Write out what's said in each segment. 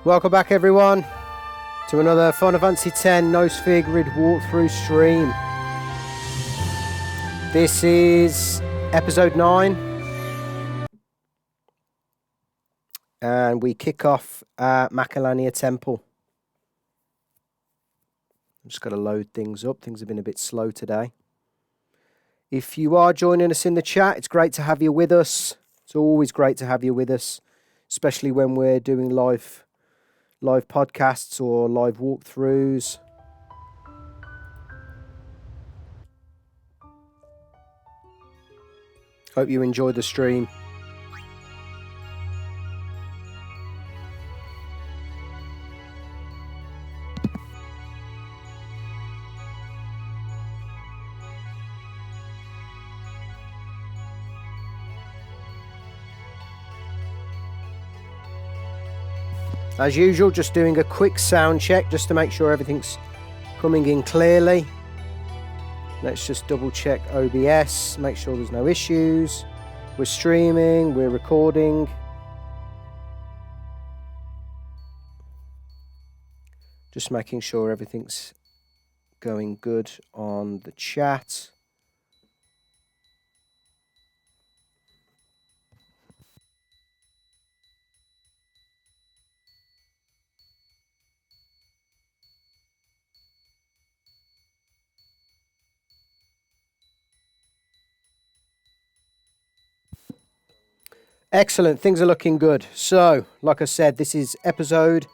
Welcome back everyone to another Final Fantasy X No Sphere Grid walkthrough stream. This is episode 9 and we kick off at Macalania Temple. I'm just got to load things up. Things have been a bit slow today. If you are joining us in the chat, it's great to have you with us. It's always great to have you with us, especially when we're doing live podcasts or live walkthroughs. Hope you enjoyed the stream. As usual, just doing a quick sound check just to make sure everything's coming in clearly. Let's just double check OBS, make sure there's no issues. We're streaming, we're recording. Just making sure everything's going good on the chat. Excellent, things are looking good. So, like I said, this is episode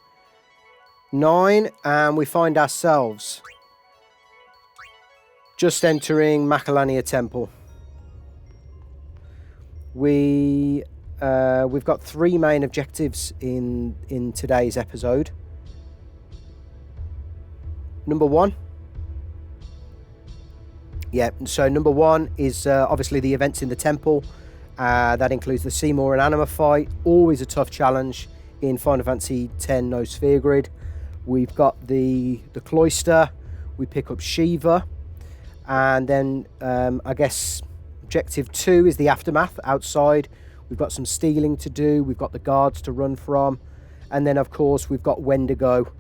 9 and we find ourselves just entering Macalania Temple. We've got 3 main objectives in today's episode. Number 1. Number 1 is obviously the events in the temple. That includes the Seymour Anima fight, always a tough challenge in Final Fantasy X No Sphere Grid. We've got the Cloister, we pick up Shiva, and then I guess objective 2 is the aftermath outside. We've got some stealing to do, we've got the guards to run from, and then of course we've got Wendigo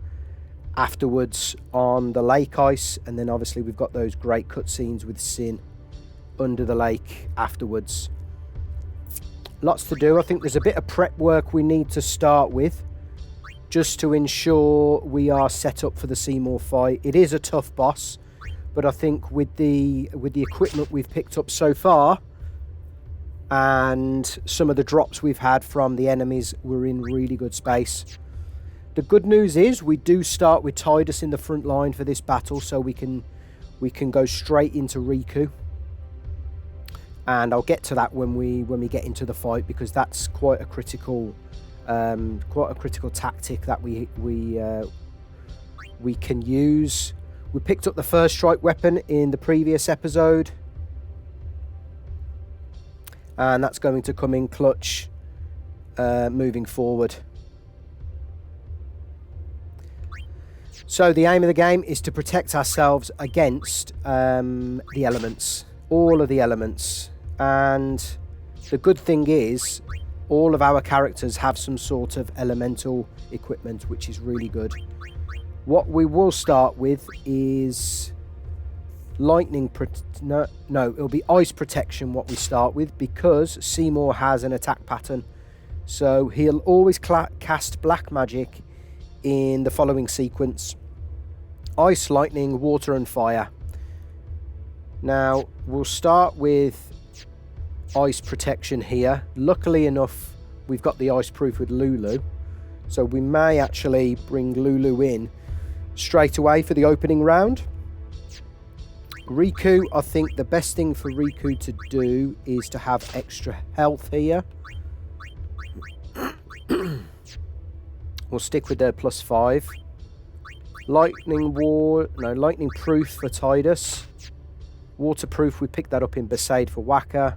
afterwards on the lake ice, and then obviously we've got those great cutscenes with Sin under the lake afterwards. Lots to do. I think there's a bit of prep work we need to start with just to ensure we are set up for the Seymour fight. It is a tough boss, but I think with the equipment we've picked up so far and some of the drops we've had from the enemies, we're in really good space. The good news is we do start with Tidus in the front line for this battle, so we can go straight into Rikku. And I'll get to that when we get into the fight, because that's quite a critical tactic that we can use. We picked up the first strike weapon in the previous episode, and that's going to come in clutch moving forward. So the aim of the game is to protect ourselves against the elements, all of the elements. And the good thing is all of our characters have some sort of elemental equipment, which is really good. What we will start with is it'll be ice protection what we start with, because Seymour has an attack pattern, so he'll always cast black magic in the following sequence: ice, lightning, water and fire. Now we'll start with ice protection here. Luckily enough, we've got the ice proof with Lulu, so we may actually bring Lulu in straight away for the opening round. Rikku, I think the best thing for Rikku to do is to have extra health here. We'll stick with their +5. Lightning proof for Tidus. Waterproof, we picked that up in Besaid for Wakka.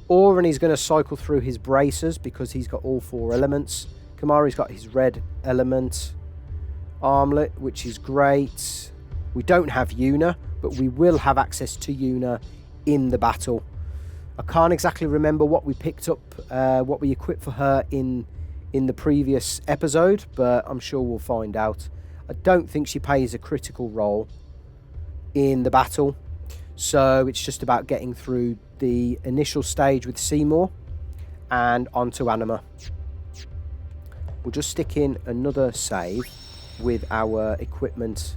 Auron is going to cycle through his bracers because he's got all 4 elements. Kamari's got his red element. Armlet, which is great. We don't have Yuna, but we will have access to Yuna in the battle. I can't exactly remember what we picked up, what we equipped for her in in the previous episode, but I'm sure we'll find out. I don't think she plays a critical role in the battle, so it's just about getting through the initial stage with Seymour and onto Anima. We'll just stick in another save with our equipment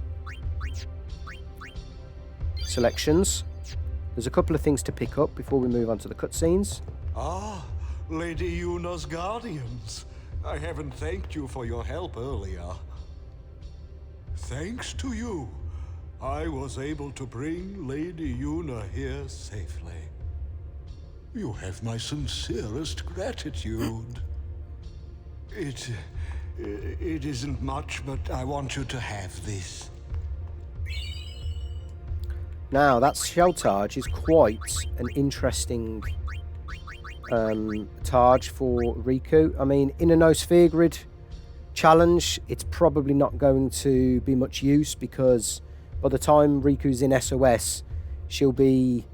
selections. There's a couple of things to pick up before we move on to the cutscenes. Ah, Lady Yuna's guardians. I haven't thanked you for your help earlier. Thanks to you, I was able to bring Lady Yuna here safely. You have my sincerest gratitude. It isn't much, but I want you to have this. Now, that shell targe is quite an interesting targe for Rikku. I mean, in a no sphere grid challenge, it's probably not going to be much use, because by the time Riku's in SOS, she won't be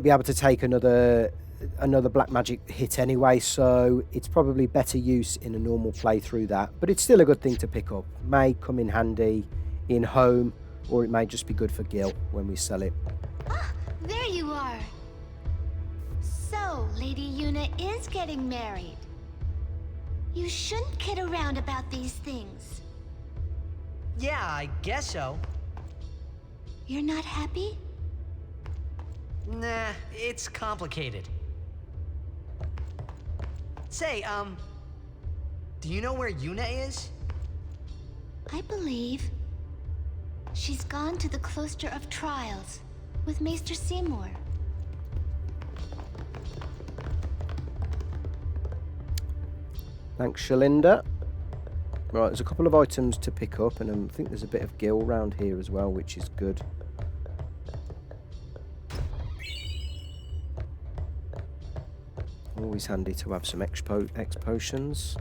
able to take another black magic hit anyway, so it's probably better use in a normal playthrough that. But it's still a good thing to pick up. May come in handy in home, or it may just be good for Gil when we sell it. Ah, there you are. So, Lady Yuna is getting married. You shouldn't kid around about these things. Yeah, I guess so. You're not happy? Nah, it's complicated. Say, do you know where Yuna is? I believe she's gone to the Cloister of Trials with Maester Seymour. Thanks, Shalinda. Right, there's a couple of items to pick up, and I think there's a bit of gil around here as well, which is good. Always handy to have some X potions.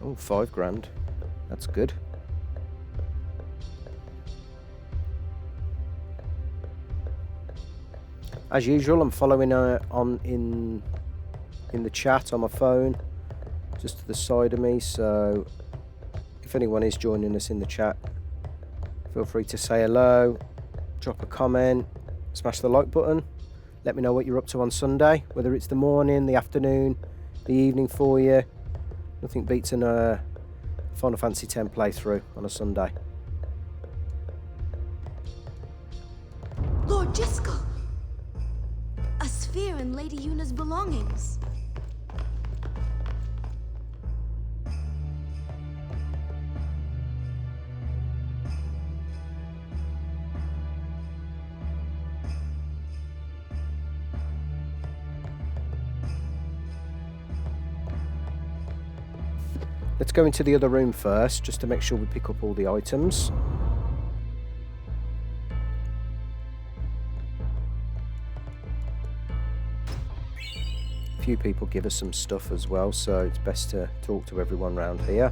Oh, 5 grand. That's good. As usual, I'm following on in the chat on my phone, just to the side of me, so if anyone is joining us in the chat, feel free to say hello, drop a comment, smash the like button, let me know what you're up to on Sunday, whether it's the morning, the afternoon, the evening for you. Nothing beats a Final Fantasy X playthrough on a Sunday. Lord Jiskel! A sphere in Lady Yuna's belongings. Let's go into the other room first, just to make sure we pick up all the items. A few people give us some stuff as well, so it's best to talk to everyone around here.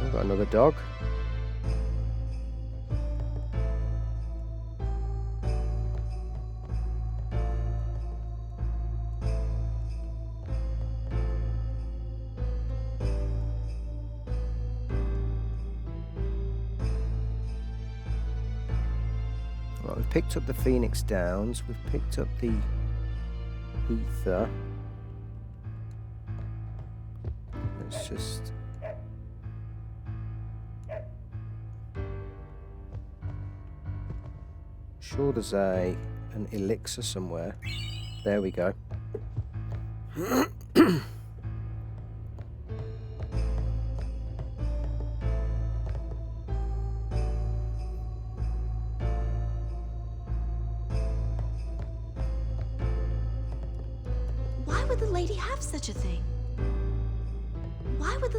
We've got another dog. Right, we've picked up the Phoenix Downs, we've picked up the Ether. Let's just... Sure, there's an elixir somewhere. There we go. Why would the lady have such a thing? Why would the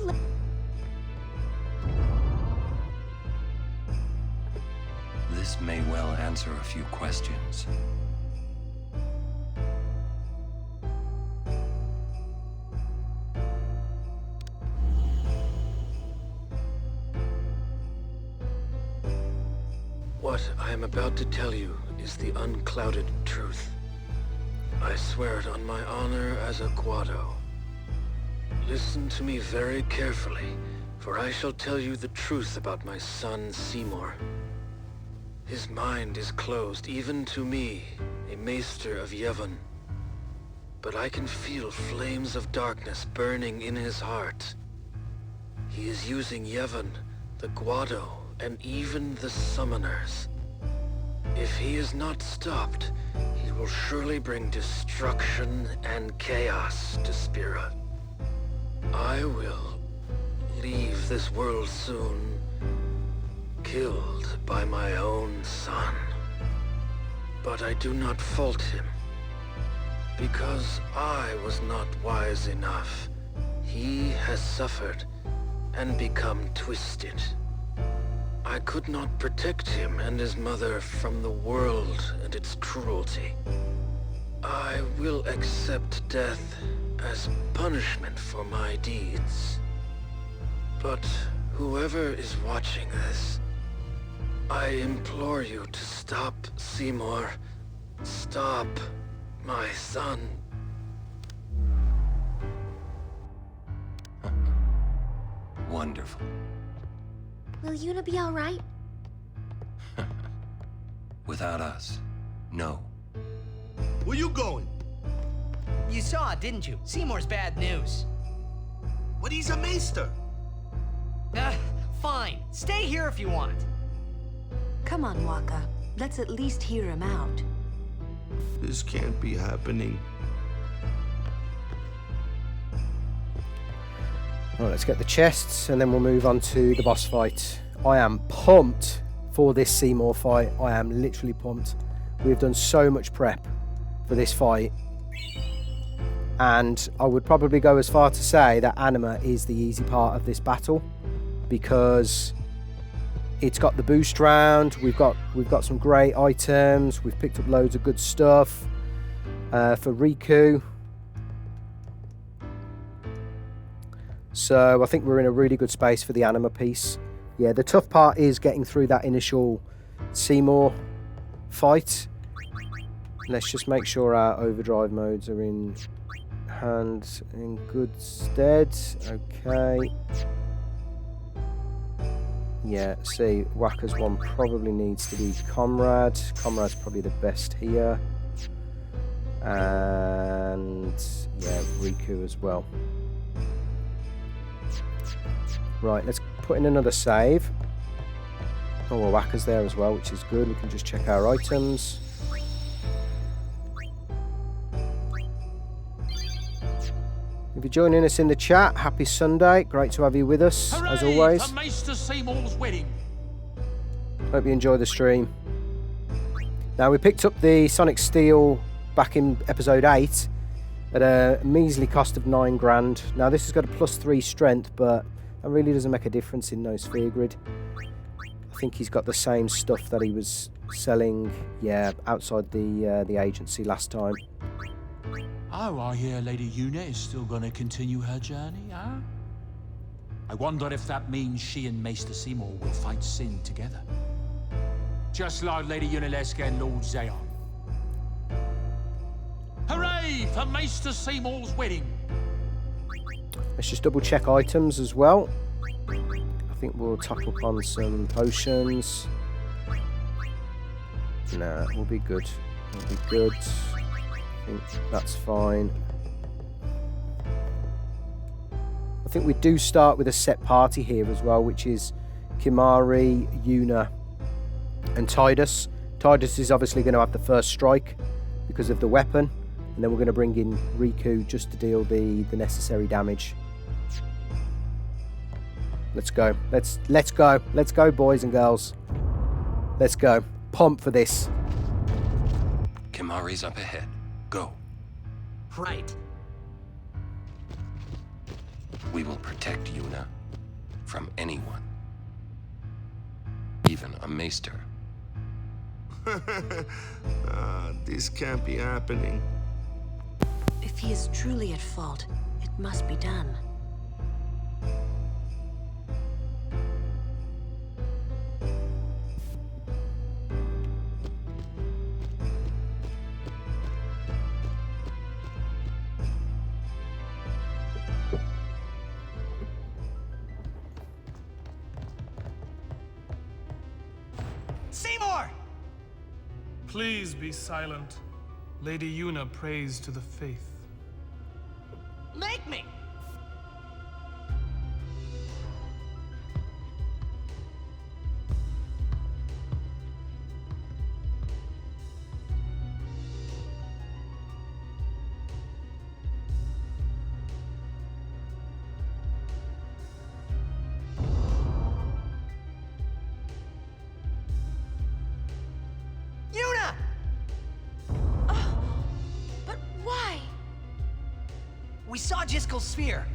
This may well answer a few questions. What I am about to tell you is the unclouded truth. I swear it on my honor as a Guado. Listen to me very carefully, for I shall tell you the truth about my son Seymour. His mind is closed even to me, a maester of Yevon. But I can feel flames of darkness burning in his heart. He is using Yevon, the Guado, and even the summoners. If he is not stopped, he will surely bring destruction and chaos to Spira. I will leave this world soon, killed by my own son. But I do not fault him, because I was not wise enough. He has suffered and become twisted. I could not protect him and his mother from the world and its cruelty. I will accept death as punishment for my deeds. But whoever is watching this, I implore you to stop Seymour. Stop my son. Wonderful. Will Yuna be all right? Without us, no. Where you going? You saw it, didn't you? Seymour's bad news. But he's a maester. Fine. Stay here if you want. Come on, Wakka. Let's at least hear him out. This can't be happening. Right, let's get the chests and then we'll move on to the boss fight. I am pumped for this Seymour fight. I am literally pumped. We've done so much prep for this fight. And I would probably go as far to say that Anima is the easy part of this battle, because it's got the boost round. We've got some great items. We've picked up loads of good stuff for Rikku. So I think we're in a really good space for the Anima piece. Yeah, the tough part is getting through that initial Seymour fight. Let's just make sure our overdrive modes are in hand in good stead. Okay. Yeah, see, Wakka's one probably needs to be Comrade. Comrade's probably the best here. And yeah, Rikku as well. Right, let's put in another save. Oh, well, Wakka's there as well, which is good. We can just check our items. If you're joining us in the chat, happy Sunday. Great to have you with us, as always. For Maester Seymour's wedding. Hope you enjoy the stream. Now, we picked up the Sonic Steel back in episode 8 at a measly cost of 9 grand. Now, this has got a +3 strength, but that really doesn't make a difference in no sphere grid. I think he's got the same stuff that he was selling, yeah, outside the agency last time. Oh, I hear Lady Yuna is still going to continue her journey, huh? I wonder if that means she and Maester Seymour will fight Sin together. Just like Lady Yunalesca and Lord Zayon. Hooray for Maester Seymour's wedding! Let's just double check items as well. I think we'll top up on some potions. Nah, we'll be good. We'll be good. I think that's fine. I think we do start with a set party here as well, which is Kimahri, Yuna and Tidus. Tidus is obviously going to have the first strike because of the weapon, and then we're going to bring in Rikku just to deal the necessary damage. Let's go. Let's go. Let's go, boys and girls. Let's go. Pump for this. Kimahri's up ahead. Go. Right. We will protect Yuna from anyone. Even a maester. This can't be happening. If he is truly at fault, it must be done. Seymour! Please be silent. Lady Yuna prays to the faith. Make me! Yuna! But why? We saw Jiskel's sphere.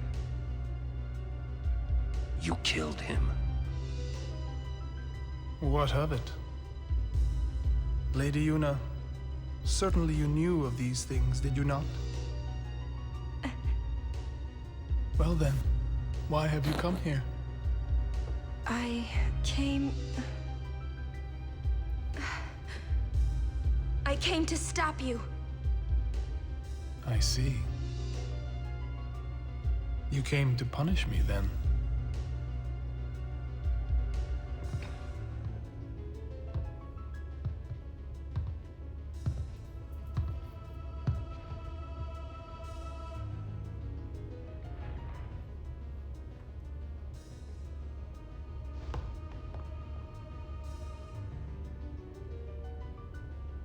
You killed him. What of it? Lady Yuna, certainly you knew of these things, did you not? Well then, why have you come here? I came to stop you. I see. You came to punish me then.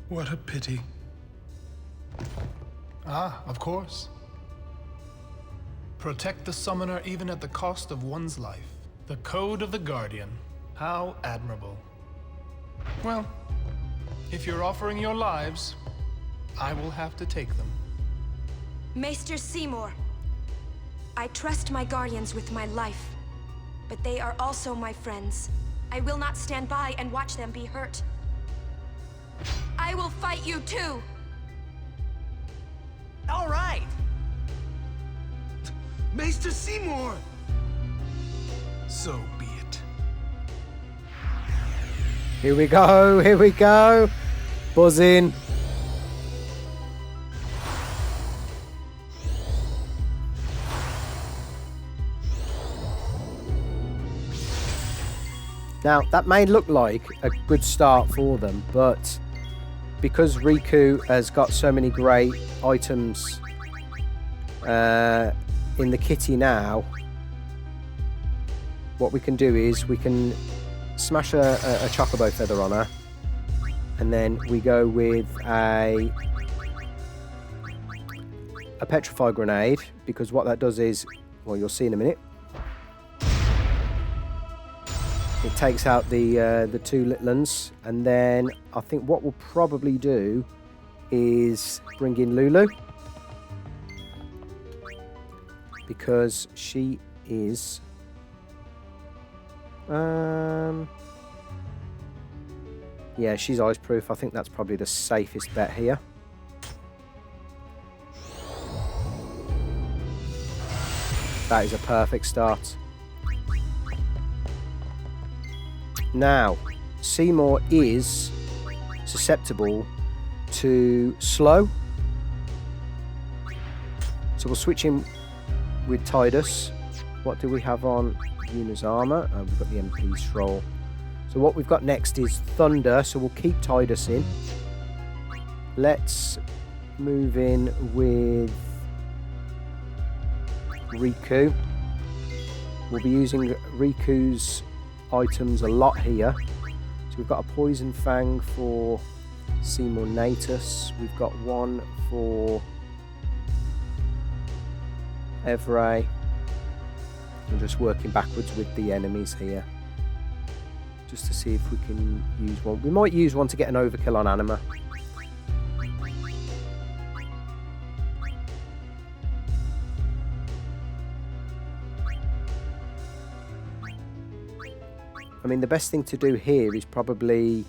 What a pity. Ah, of course. Protect the summoner even at the cost of one's life. The code of the Guardian. How admirable. Well, if you're offering your lives, I will have to take them. Maester Seymour, I trust my guardians with my life, but they are also my friends. I will not stand by and watch them be hurt. I will fight you too! All right! Maester Seymour! So be it. Here we go, here we go. Buzz in. Now, that may look like a good start for them, but because Rikku has got so many great items in the kitty now, what we can do is we can smash a chocobo feather on her, and then we go with a petrify grenade, because what that does is, well, you'll see in a minute, it takes out the two little ones, and then I think what we'll probably do is bring in Lulu, because she is yeah, she's ice proof. I think that's probably the safest bet here. That is a perfect start. Now, Seymour is susceptible to slow, so we'll switch him with Tidus. What do we have on Yuna's armor? We've got the MP scroll. So what we've got next is Thunder, so we'll keep Tidus in. Let's move in with Rikku. We'll be using Rikku's items a lot here. So we've got a Poison Fang for Seymour Natus. We've got one for Evray. I'm just working backwards with the enemies here, just to see if we can use one. We might use one to get an overkill on Anima. I mean, the best thing to do here is probably,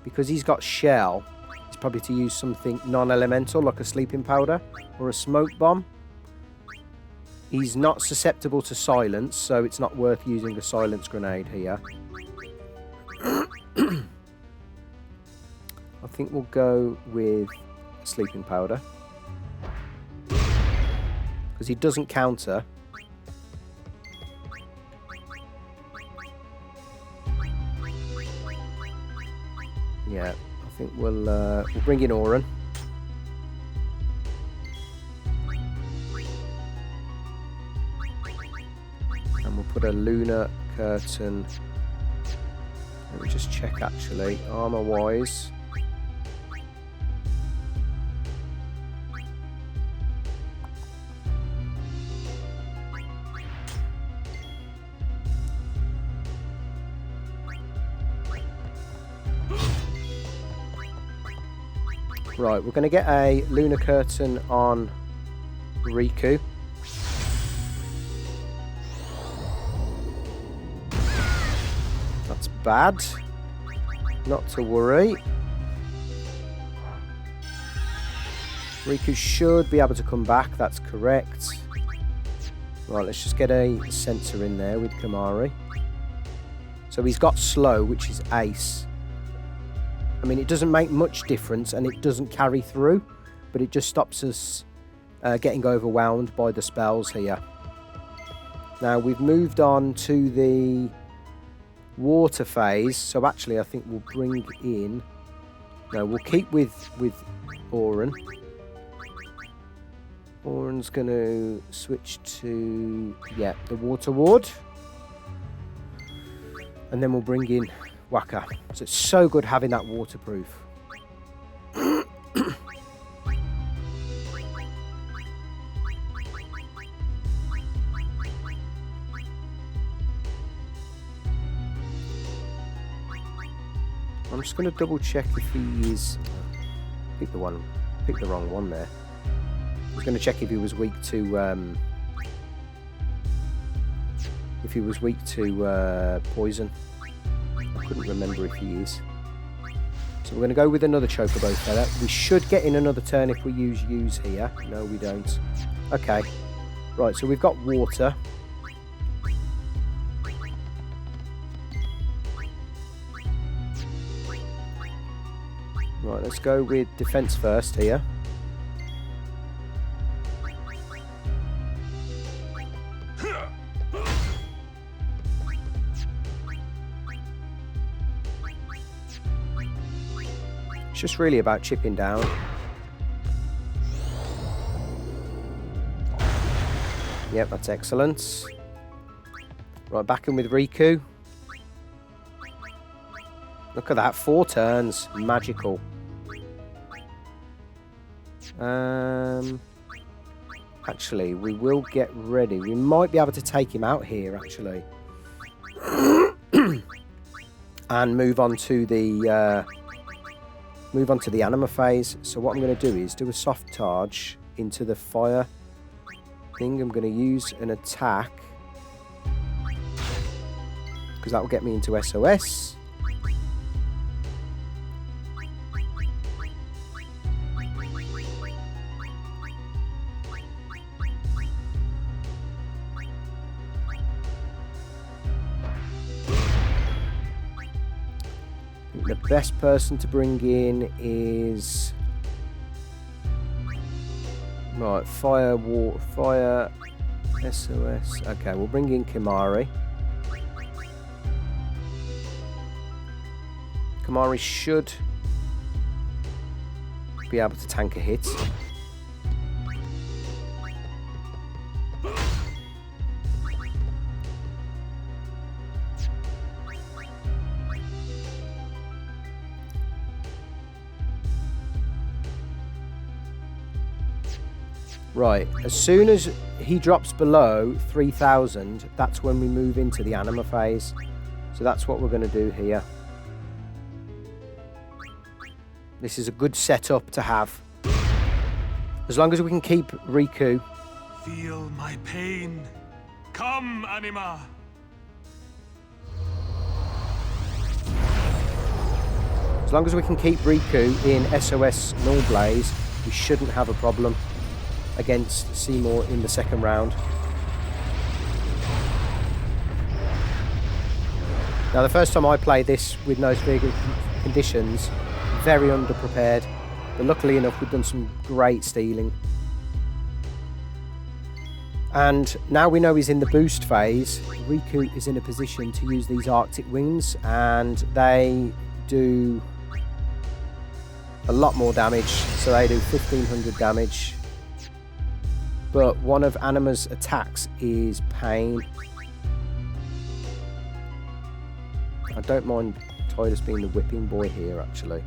because he's got shell, it's probably to use something non-elemental like a sleeping powder or a smoke bomb. He's not susceptible to silence, so it's not worth using a silence grenade here. I think we'll go with sleeping powder, because he doesn't counter. Yeah, I think we'll bring in Auron. And we'll put a lunar curtain. Let me just check actually, armor wise. Right, we're going to get a lunar curtain on Rikku. That's bad. Not to worry. Rikku should be able to come back, that's correct. Right, let's just get a sensor in there with Kimahri. So he's got slow, which is ace. I mean, it doesn't make much difference and it doesn't carry through, but it just stops us getting overwhelmed by the spells here. Now, we've moved on to the water phase, so actually I think we'll bring in... No, we'll keep with Auron. Auron's going to switch to, yeah, the water ward. And then we'll bring in Wakka. So it's so good having that waterproof. I'm just going to double check if he is... Pick the wrong one there. I was going to check if he was weak to... if he was weak to poison. I couldn't remember if he is. So we're going to go with another Chocobo Feather. We should get in another turn if we use here. No, we don't. Okay. Right, so we've got water. Right, let's go with defense first here. It's just really about chipping down. Yep, that's excellent. Right, back in with Rikku. Look at that, 4 turns. Magical. Actually, we will get ready. We might be able to take him out here, actually. And move on to the anima phase. So what I'm going to do is do a soft charge into the fire thing. I'm going to use an attack, because that will get me into SOS. The best person to bring in is... Right, fire, water, fire, SOS. Okay, we'll bring in Kimahri. Kimahri should be able to tank a hit. Right, as soon as he drops below 3,000, that's when we move into the anima phase. So that's what we're going to do here. This is a good setup to have. As long as we can keep Rikku. Feel my pain. Come, Anima. As long as we can keep Rikku in SOS Nulblaze, we shouldn't have a problem against Seymour in the second round. Now, the first time I played this with no figure conditions, very underprepared, but luckily enough we've done some great stealing. And now we know he's in the boost phase, Rikku is in a position to use these Arctic wings, and they do a lot more damage, so they do 1500 damage. But one of Anima's attacks is pain. I don't mind Tidus being the whipping boy here, actually.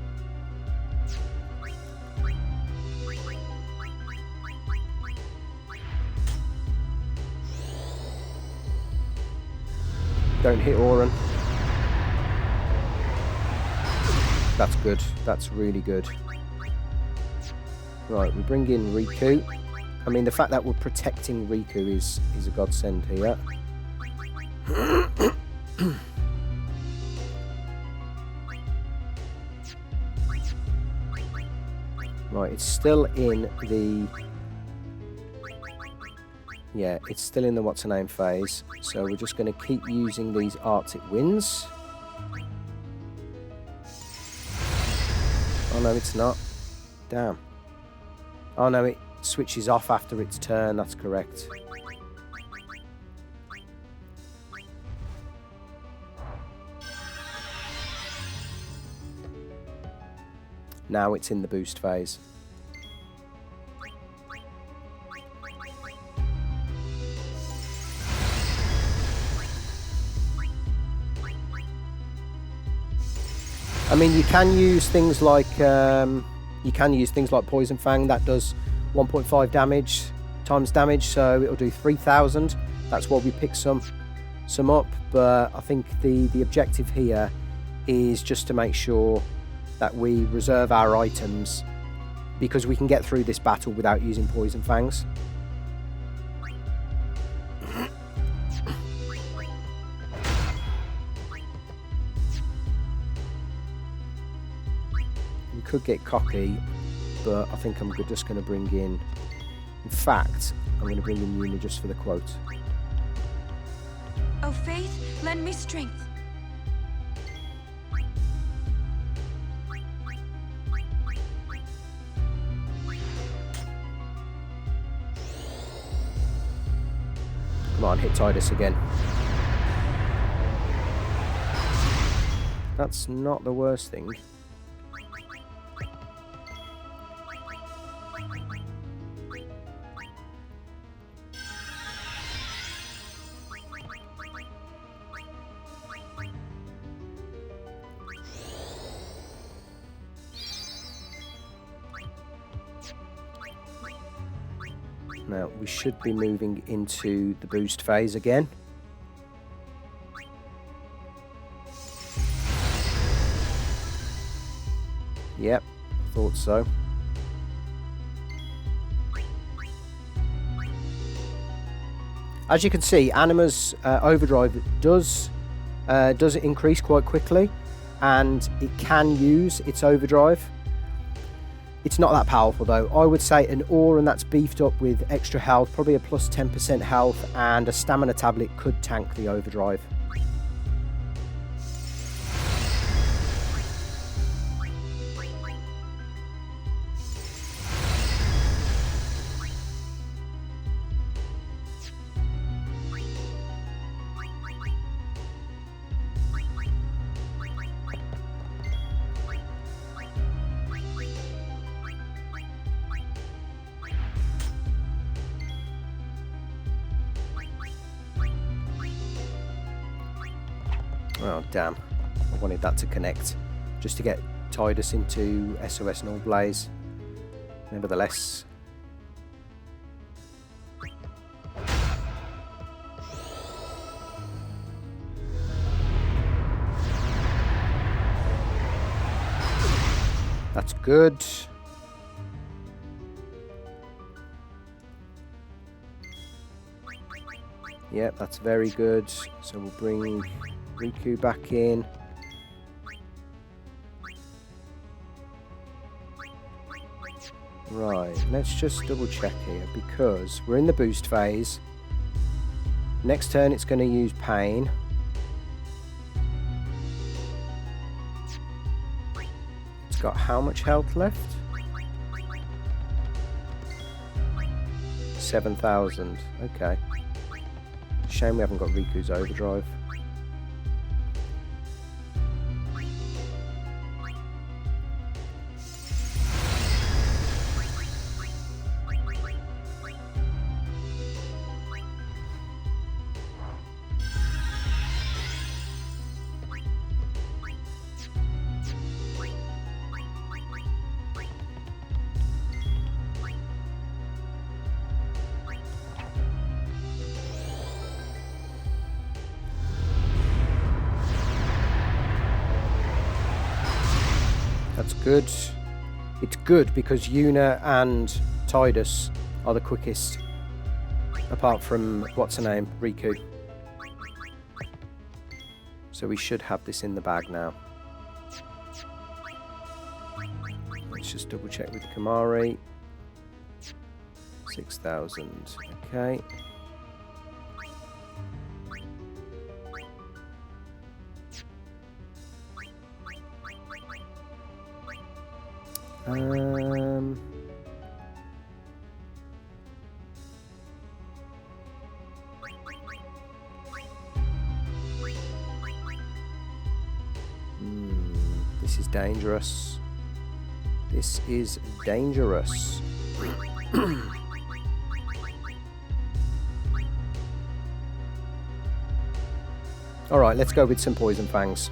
Don't hit Auron. That's good. That's really good. Right, we bring in Rikku. I mean, the fact that we're protecting Rikku is a godsend here. Right, it's still in the... Yeah, it's still in the what's-her-name phase. So we're just going to keep using these Arctic winds. Oh no, it's not. Damn. Oh no, it switches off after its turn, that's correct. Now it's in the boost phase. I mean, you can use things like Poison Fang that does 1.5 damage times damage, so it'll do 3,000. That's why we pick some up. But I think the objective here is just to make sure that we reserve our items, because we can get through this battle without using Poison Fangs. Could get cocky, but I think I'm just going to bring in fact, I'm going to bring in Yuna just for the quote. Oh, Faith, lend me strength. Come on, hit Tidus again. That's not the worst thing. Now, we should be moving into the boost phase again. Yep, thought so. As you can see, Anima's overdrive does increase quite quickly, and it can use its overdrive. It's not that powerful though. I would say an Auron that's beefed up with extra health, probably a plus 10% health, and a stamina tablet could tank the overdrive. Oh, damn. I wanted that to connect, just to get Tidus into SOS Nulblaze. Nevertheless. That's good. Yep, that's very good. So we'll bring Rikku back in. Right, let's just double check here because we're in the boost phase. Next turn it's going to use pain. It's got how much health left? 7,000. Okay. Shame we haven't got Rikku's overdrive. That's good. It's good because Yuna and Tidus are the quickest, apart from, what's her name, Rikku. So we should have this in the bag now. Let's just double check with Kamari. 6,000, okay. This is dangerous. This is dangerous. All right, let's go with some Poison Fangs.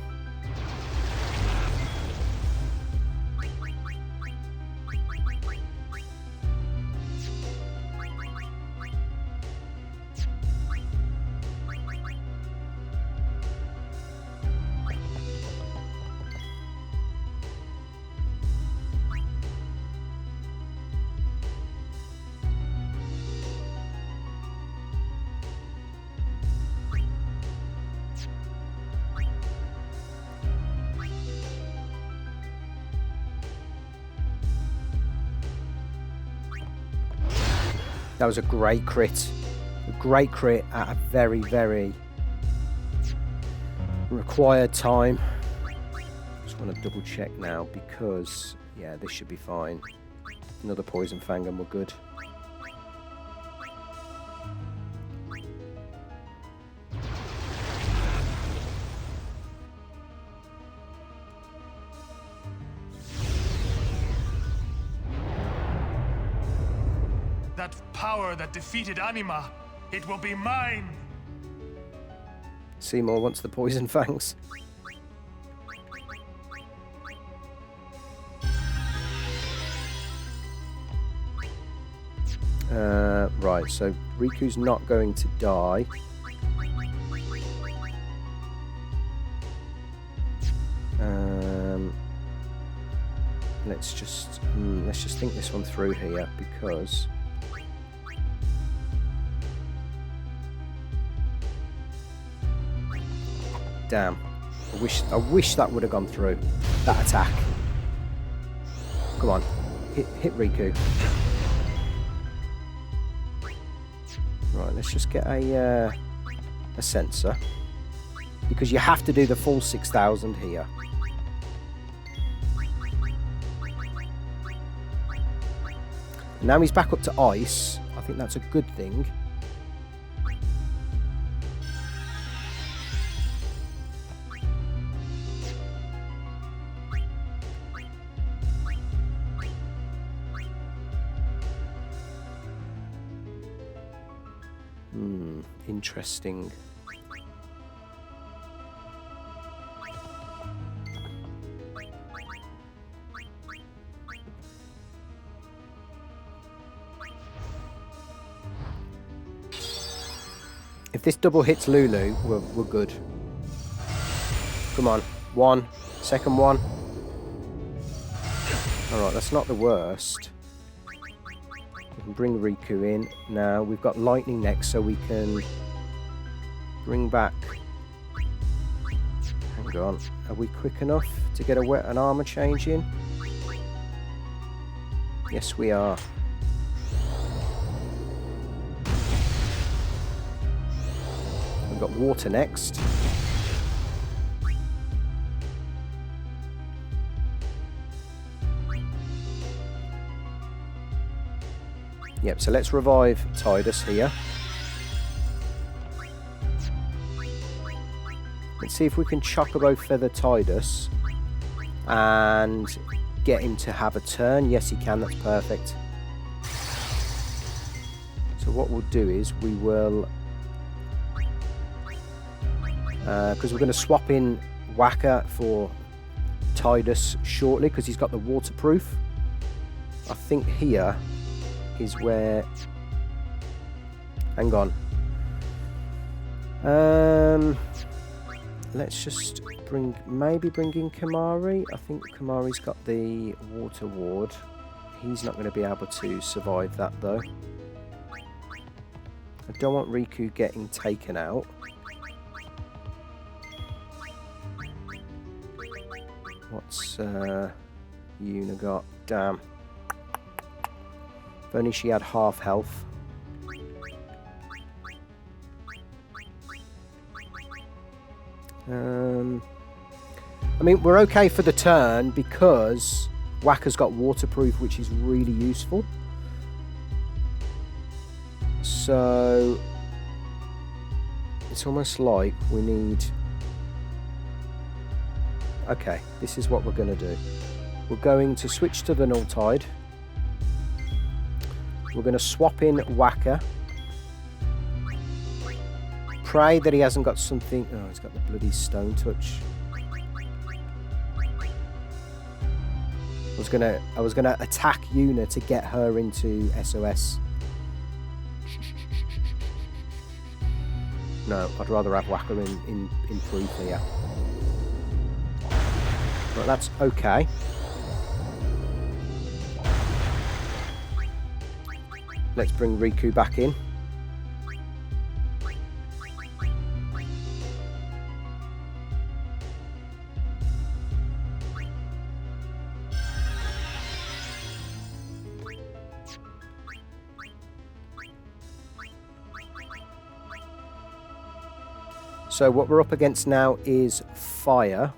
That was a great crit. A great crit at a very, very required time. Just want to double check now because, yeah, this should be fine. Another Poison Fang and we're good. That power that defeated Anima, it will be mine! Seymour wants the Poison Fangs. Right, so Rikku's not going to die. Let's just think this one through here because damn, I wish that would have gone through, that attack. Come on, hit Rikku. Right, let's just get a sensor because you have to do the full 6,000 here. Now he's back up to ice. I think that's a good thing. Interesting. If this double hits Lulu, we're good. Come on. One. Second one. Alright, that's not the worst. We can bring Rikku in. Now, we've got lightning next, so we can bring back... Hang on. Are we quick enough to get an armor change in? Yes, we are. We've got water next. Yep, so let's revive Tidus here. Let's see if we can Chocobo Feather Tidus and get him to have a turn. Yes, he can. That's perfect. So what we'll do is we will... because we're going to swap in Wakka for Tidus shortly because he's got the waterproof. I think here is where... Hang on. Let's just maybe bring in Kamari. I think Kamari's got the water ward. He's not going to be able to survive that though. I don't want Rikku getting taken out. What's Yuna got? Damn. If only she had half health. I mean, we're okay for the turn because Wakka's got waterproof, which is really useful. So it's almost like we need... Okay, this is what we're going to do. We're going to switch to the Null Tide. We're going to swap in Wakka. Pray that he hasn't got something... Oh, he's got the bloody Stone Touch. I was gonna attack Yuna to get her into SOS. No, I'd rather have Wakka in proof here. But that's okay. Let's bring Rikku back in. So what we're up against now is fire.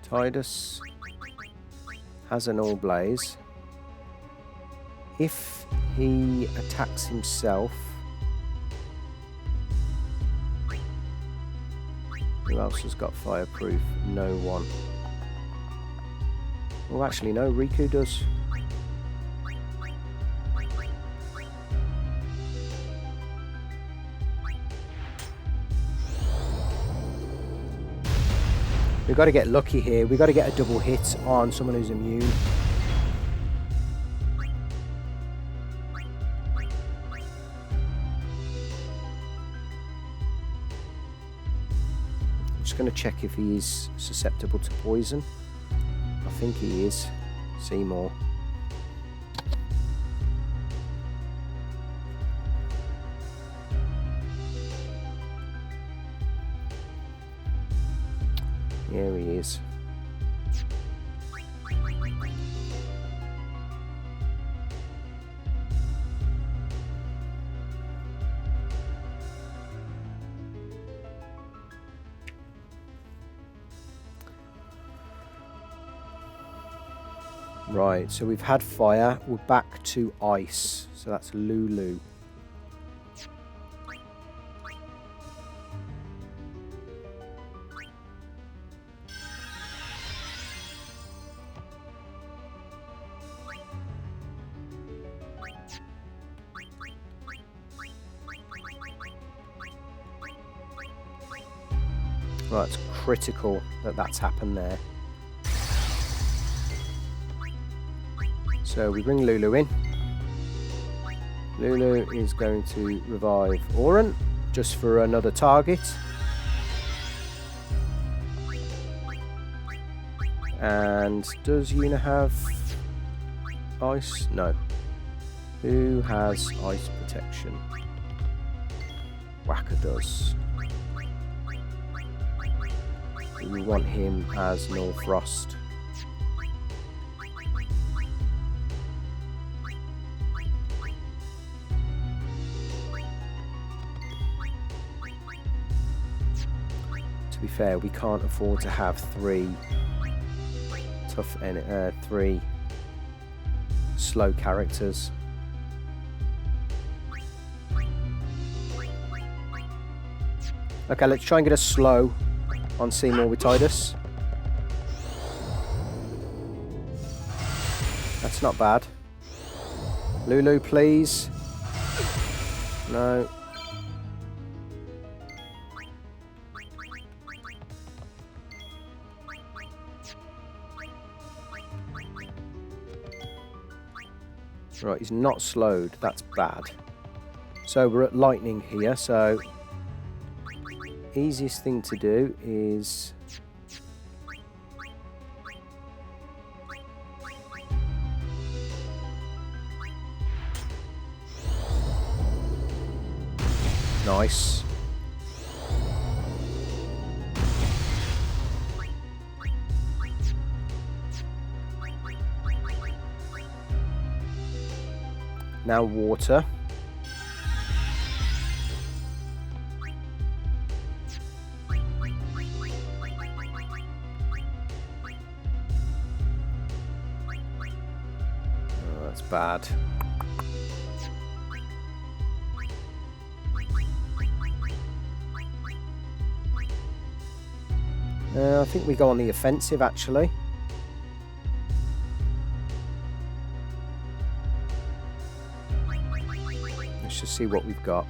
Tidus has an Nulblaze. If he attacks himself, who else has got fireproof? No one. Well, actually, no. Rikku does. We've got to get lucky here. We've got to get a double hit on someone who's immune. I'm just going to check if he is susceptible to poison. I think he is. Seymour. Here he is. Right, so we've had fire, we're back to ice. So that's Lulu. Right, it's critical that that's happened there. So we bring Lulu in. Lulu is going to revive Auron just for another target. And does Yuna have... ice? No. Who has ice protection? Wakka does. We want him as Null Frost. To be fair, we can't afford to have three slow characters. Okay, let's try and get a slow on Seymour with Tidus. That's not bad. Lulu, please. No. Right, he's not slowed. That's bad. So we're at lightning here, so easiest thing to do is nice. Now water. Oh, that's bad. I think we go on the offensive actually. Let's just see what we've got.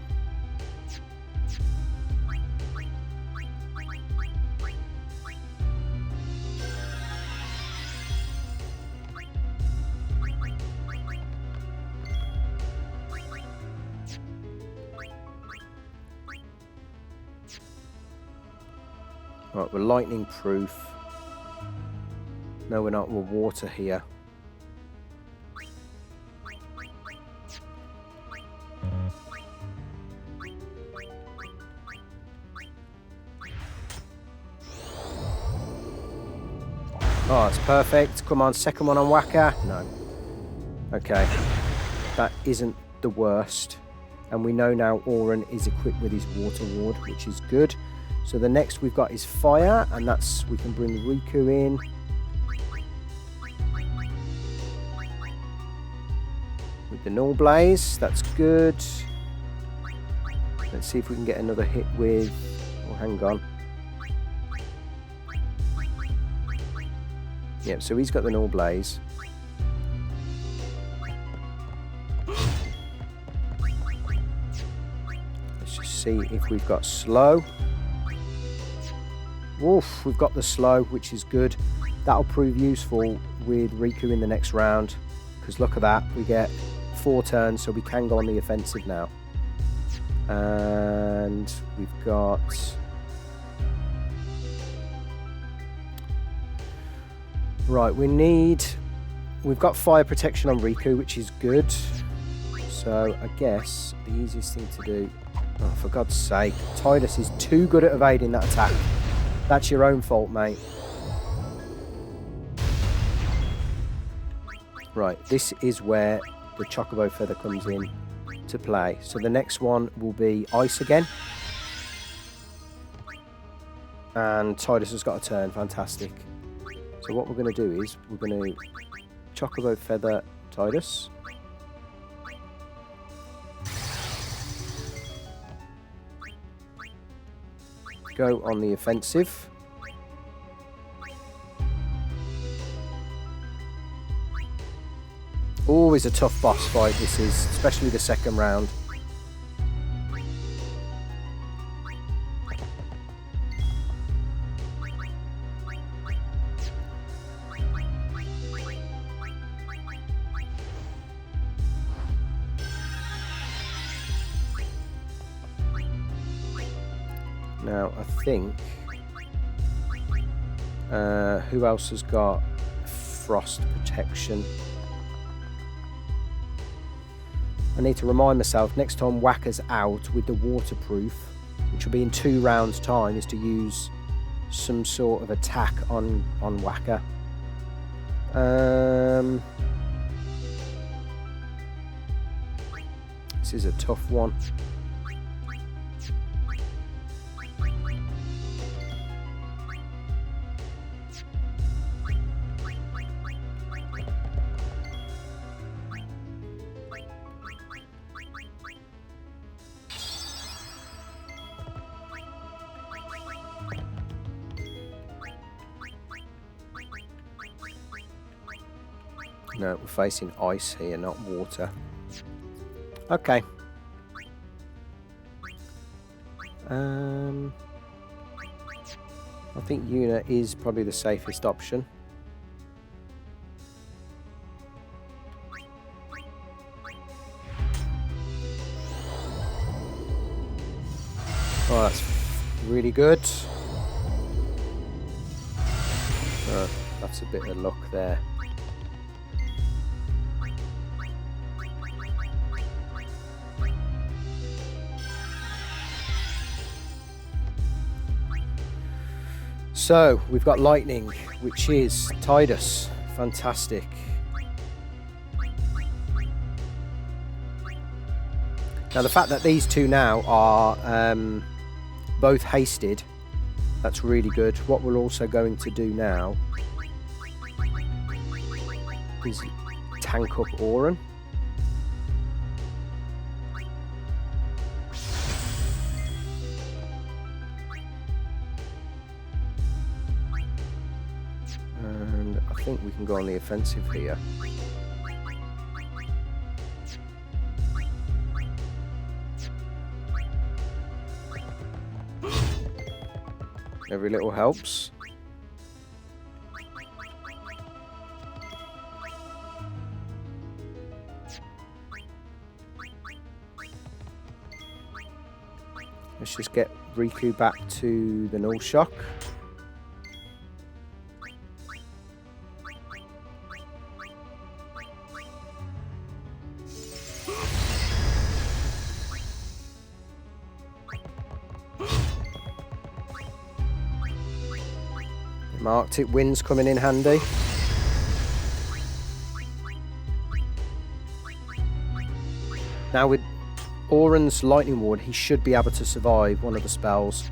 Right, we're lightning proof. No, we're not. We're water here. Oh, it's perfect. Come on, second one on Wakka. No. Okay. That isn't the worst. And we know now Auron is equipped with his water ward, which is good. So the next we've got is fire, and that's, we can bring Rikku in. With the Nulblaze, that's good. Let's see if we can get another hit with, oh, hang on. Yep, so he's got the Nulblaze. Let's just see if we've got slow. Woof, we've got the slow, which is good. That'll prove useful with Rikku in the next round. Because look at that, we get 4 turns, so we can go on the offensive now. And we've got... Right, we've got fire protection on Rikku, which is good. So I guess the easiest thing to do, oh, for God's sake, Tidus is too good at evading that attack. That's your own fault, mate. Right, this is where the Chocobo Feather comes in to play. So the next one will be ice again. And Tidus has got a turn, fantastic. So what we're going to do is, we're going to Chocobo Feather Tidus. Go on the offensive. Always a tough boss fight this is, especially the second round. Now, I think, who else has got frost protection? I need to remind myself next time Wakka's out with the waterproof, which will be in 2 rounds time, is to use some sort of attack on Wakka. This is a tough one. No, we're facing ice here, not water. Okay. I think Yuna is probably the safest option. Oh, that's really good. That's a bit of luck there. So, we've got lightning, which is Tidus. Fantastic. Now, the fact that these two now are both hasted, that's really good. What we're also going to do now is tank up Auron. And I think we can go on the offensive here. Every little helps. Let's just get Rikku back to the Nulshock. Arctic winds coming in handy. Now with Auron's lightning ward, he should be able to survive one of the spells.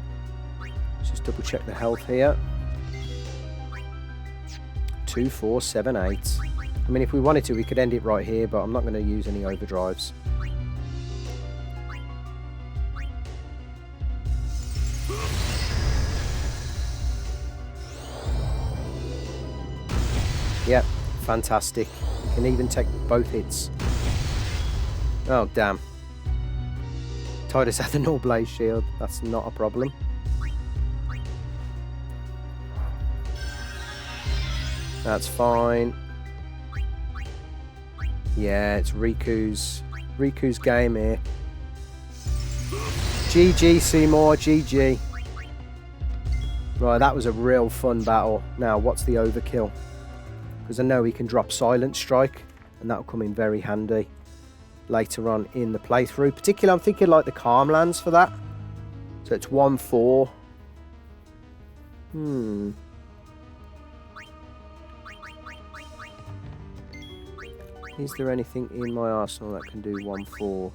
Let's just double check the health here. 2, 4, 7, 8. I mean, if we wanted to, we could end it right here, but I'm not going to use any overdrives. Yep, fantastic. You can even take both hits. Oh, damn. Tidus had the Nulblaze shield. That's not a problem. That's fine. Yeah, it's Rikku's game here. GG, Seymour, GG. Right, that was a real fun battle. Now, what's the overkill? Because I know he can drop Silent Strike, and that'll come in very handy later on in the playthrough. Particularly, I'm thinking like the Calm Lands for that. So it's 1-4. Is there anything in my arsenal that can do 1-4?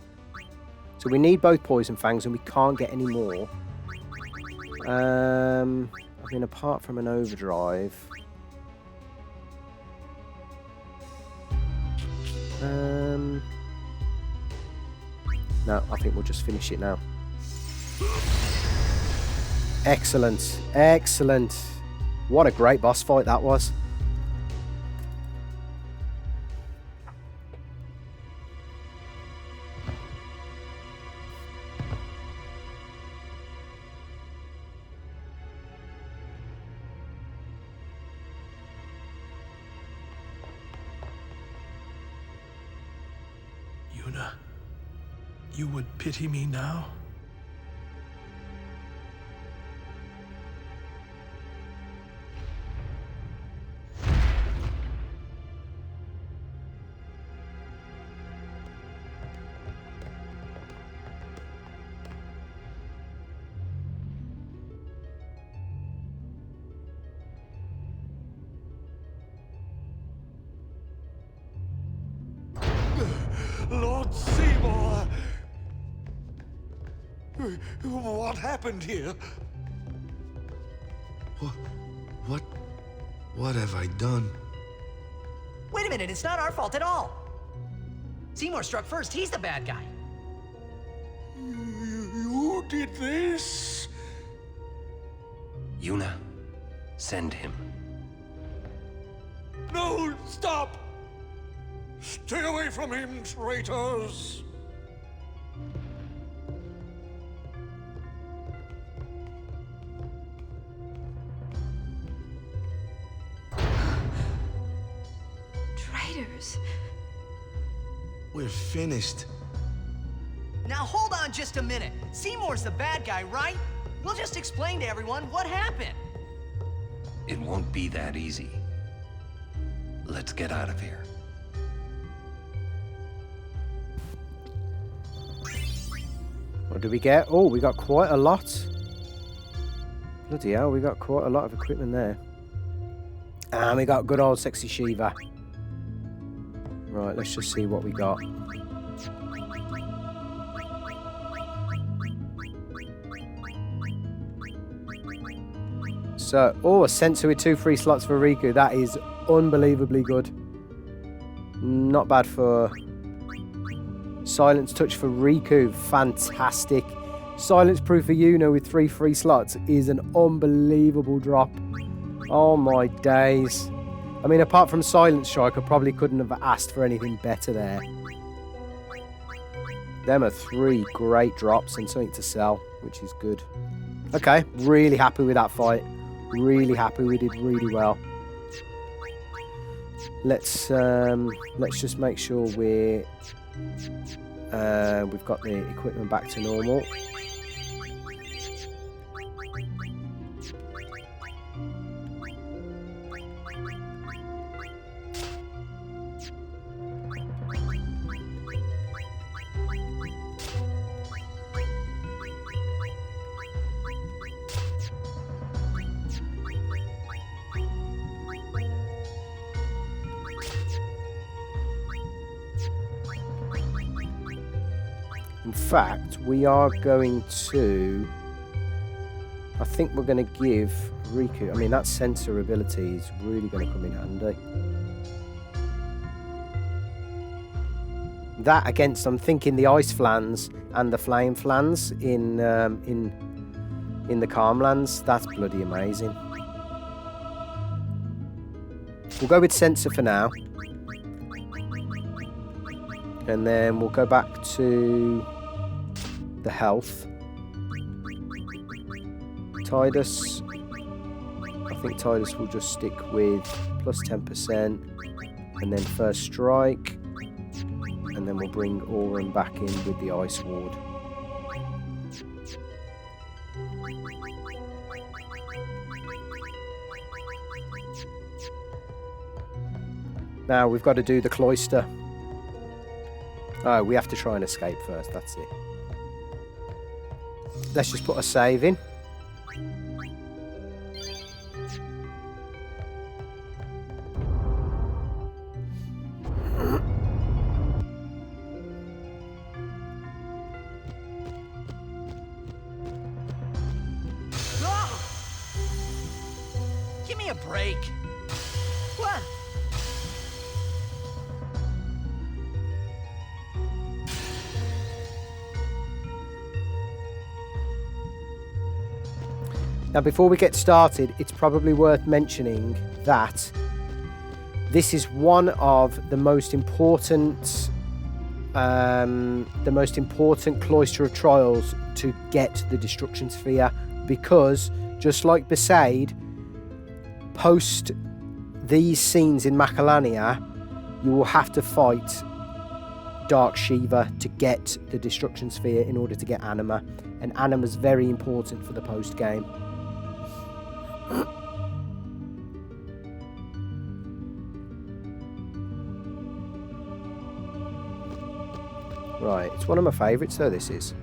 So we need both Poison Fangs, and we can't get any more. I mean, apart from an overdrive. No, I think we'll just finish it now. Excellent, excellent. What a great boss fight that was. You would pity me now? Lord Seymour! What happened here? What have I done? Wait a minute, it's not our fault at all. Seymour struck first, he's the bad guy. You did this? Yuna, send him. No, stop! Stay away from him, traitors! Traitors. We're finished. Now hold on just a minute. Seymour's the bad guy, right? We'll just explain to everyone what happened. It won't be that easy. Let's get out of here. What did we get? Oh, we got quite a lot. Bloody hell, we got quite a lot of equipment there. And we got good old sexy Shiva. Right, let's just see what we got. So, oh, a sensor with 2 free slots for Rikku. That is unbelievably good. Not bad for Silence Touch for Rikku. Fantastic. Silence Proof for Yuna with 3 free slots is an unbelievable drop. Oh my days. I mean, apart from Silence Strike, I probably couldn't have asked for anything better there. Them are 3 great drops and something to sell, which is good. Okay, really happy with that fight. Really happy, we did really well. Let's just make sure we've got the equipment back to normal. In fact, we are going to... I think we're going to give Rikku... I mean, that sensor ability is really going to come in handy. That against, I'm thinking the Ice Flans and the Flame Flans in the Calmlands. That's bloody amazing. We'll go with sensor for now. And then we'll go back to the health. Tidus. I think Tidus will just stick with plus 10%. And then first strike. And then we'll bring Auron back in with the Ice Ward. Now we've got to do the Cloister. Oh, we have to try and escape first, that's it. Let's just put a save in. Oh! Give me a break. What? Now, before we get started, it's probably worth mentioning that this is one of the most important Cloister of Trials to get the Destruction Sphere, because just like Besaid, post these scenes in Macalania, you will have to fight Dark Shiva to get the Destruction Sphere in order to get Anima, and Anima's very important for the post game. Right, it's one of my favourites though, this is.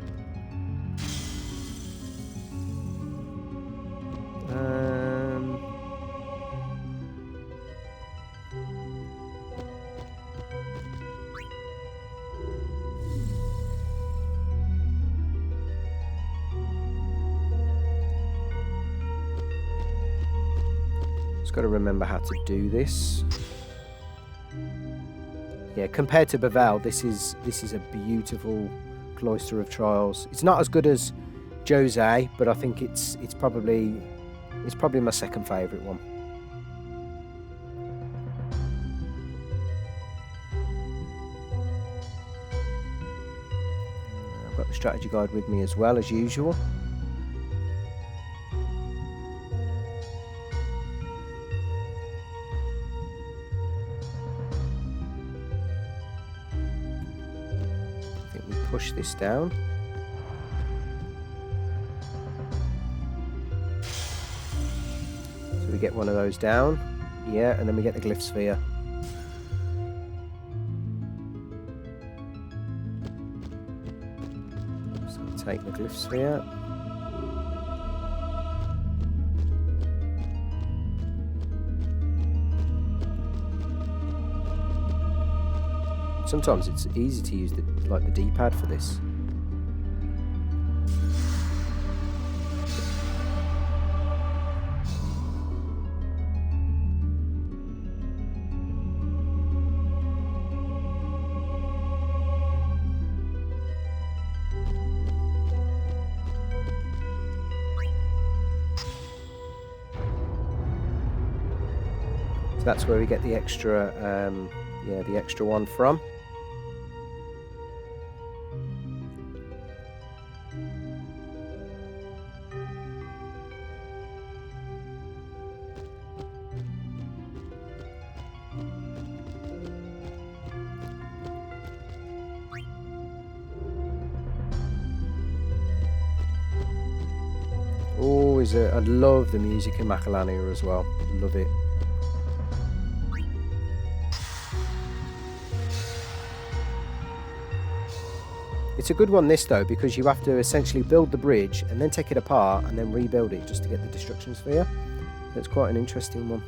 Just got to remember how to do this. Yeah, compared to Bavel, this is a beautiful Cloister of Trials. It's not as good as Jose, but I think it's probably my second favourite one. I've got the strategy guide with me as well, as usual. Push this down. So we get one of those down. Yeah, and then we get the glyph sphere. So we take the glyph sphere. Sometimes it's easy to use the D-pad for this. So that's where we get the extra, the extra one from. I love the music in Macalania as well. Love it. It's a good one this though, because you have to essentially build the bridge and then take it apart and then rebuild it just to get the destruction sphere. That's quite an interesting one.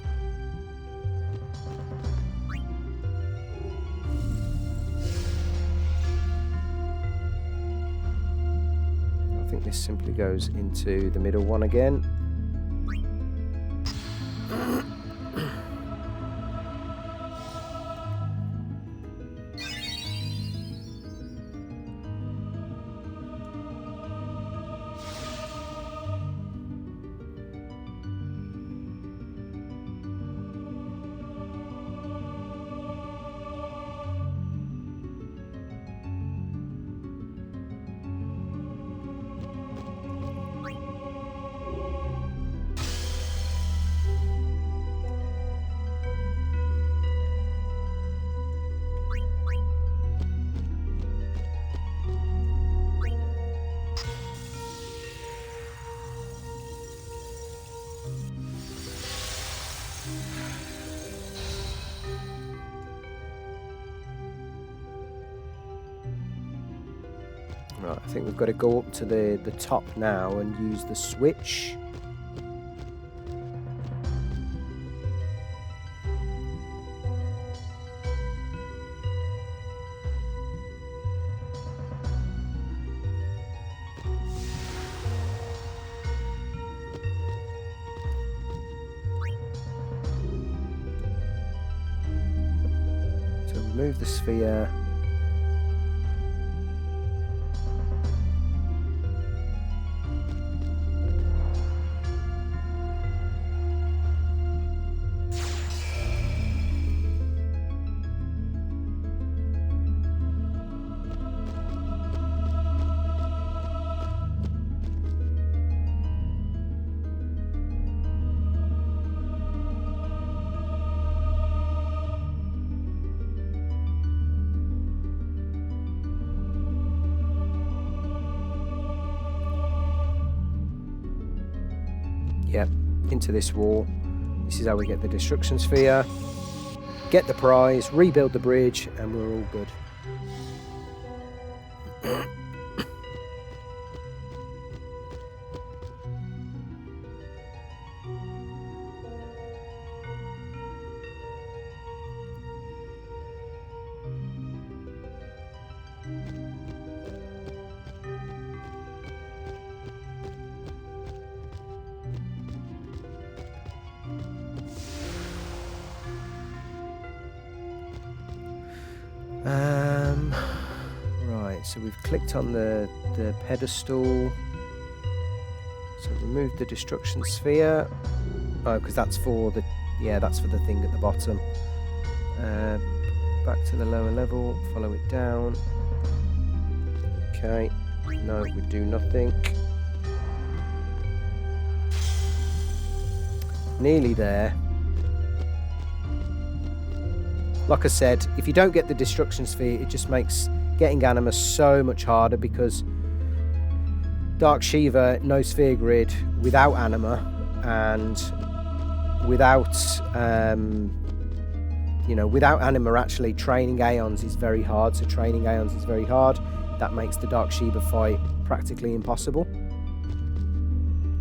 This simply goes into the middle one again. Right, I think we've got to go up to the top now and use the switch. So remove the sphere. Yep, into this wall. This is how we get the destruction sphere, get the prize, rebuild the bridge, and we're all good. Right, so we've clicked on the pedestal. So remove the destruction sphere. Oh, because that's for the that's for the thing at the bottom. Back to the lower level, follow it down. Okay, no, we do nothing. Nearly there. Like I said, if you don't get the destruction sphere, it just makes getting Anima so much harder, because Dark Shiva, no sphere grid without Anima, and without without Anima actually training Aeons is very hard. So training Aeons is very hard. That makes the Dark Shiva fight practically impossible.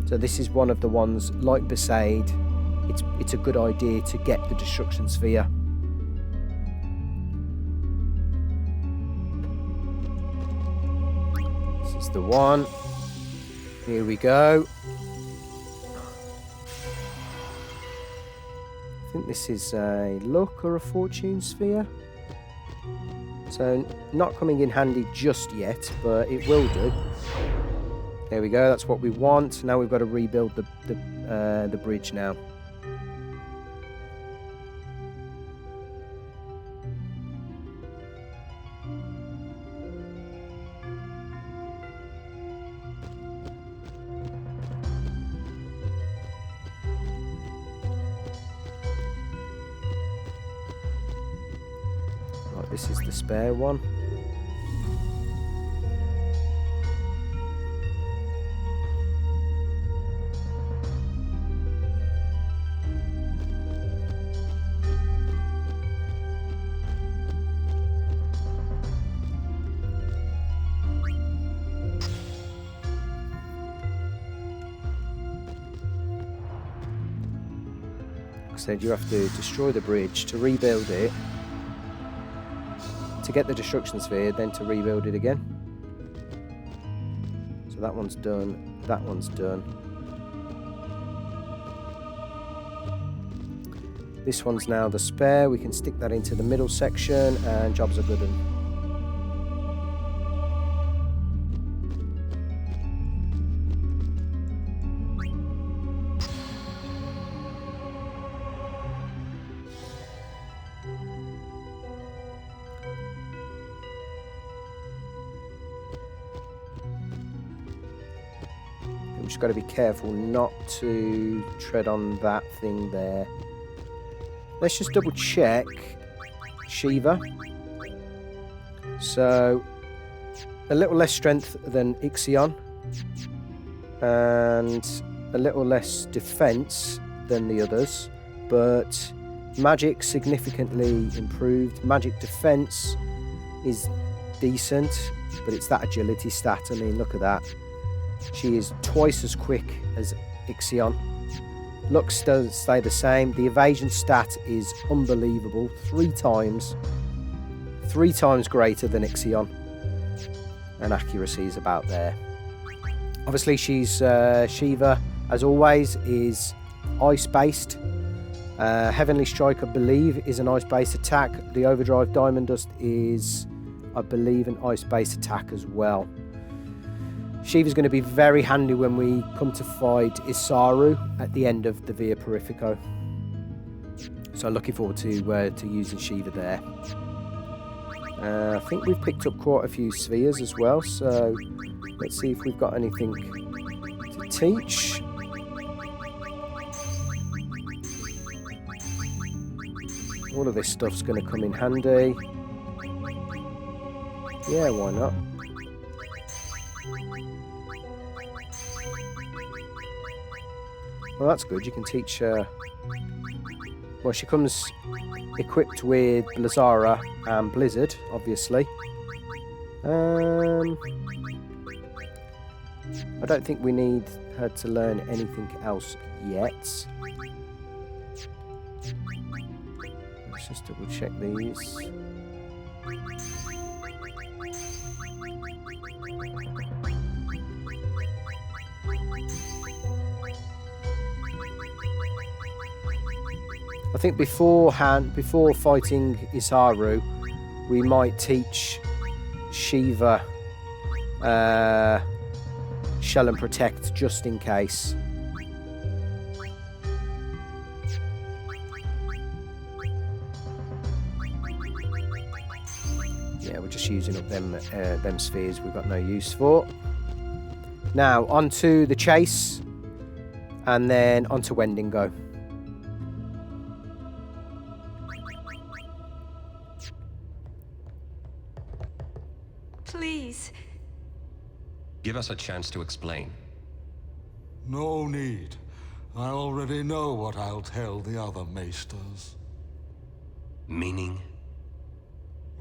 So this is one of the ones, like Besaid, it's a good idea to get the destruction sphere. This is the one. Here we go. I think this is a luck or a fortune sphere. So not coming in handy just yet, but it will do. There we go, that's what we want. Now we've got to rebuild the bridge now. Right, this is the spare one. Said you have to destroy the bridge to rebuild it, to get the destruction sphere, then to rebuild it again. So that one's done, that one's done. This one's now the spare. We can stick that into the middle section and jobs are good. Just got to be careful not to tread on that thing there. Let's just double check Shiva. So a little less strength than Ixion and a little less defense than the others, but magic significantly improved. Magic defense is decent, but it's that agility stat. I mean, look at that. She is twice as quick as Ixion. Looks does stay the same. The evasion stat is unbelievable. 3 times greater than Ixion. And accuracy is about there. Obviously, she's Shiva, as always, is ice-based. Heavenly Strike, I believe, is an ice-based attack. The Overdrive Diamond Dust is, I believe, an ice-based attack as well. Shiva's going to be very handy when we come to fight Isaru at the end of the Via Purifico. So I'm looking forward to using Shiva there. I think we've picked up quite a few spheres as well, so let's see if we've got anything to teach. All of this stuff's going to come in handy. Yeah, why not? Well, that's good. You can teach her. Well, she comes equipped with Blazara and Blizzard, obviously. I don't think we need her to learn anything else yet. Let's just double check these. I think before fighting Isaru, we might teach Shiva Shell and Protect just in case. Yeah, we're just using up them spheres we've got no use for. Now, onto the chase, and then onto Wendigo. Please. Give us a chance to explain. No need. I already know what I'll tell the other maesters. Meaning?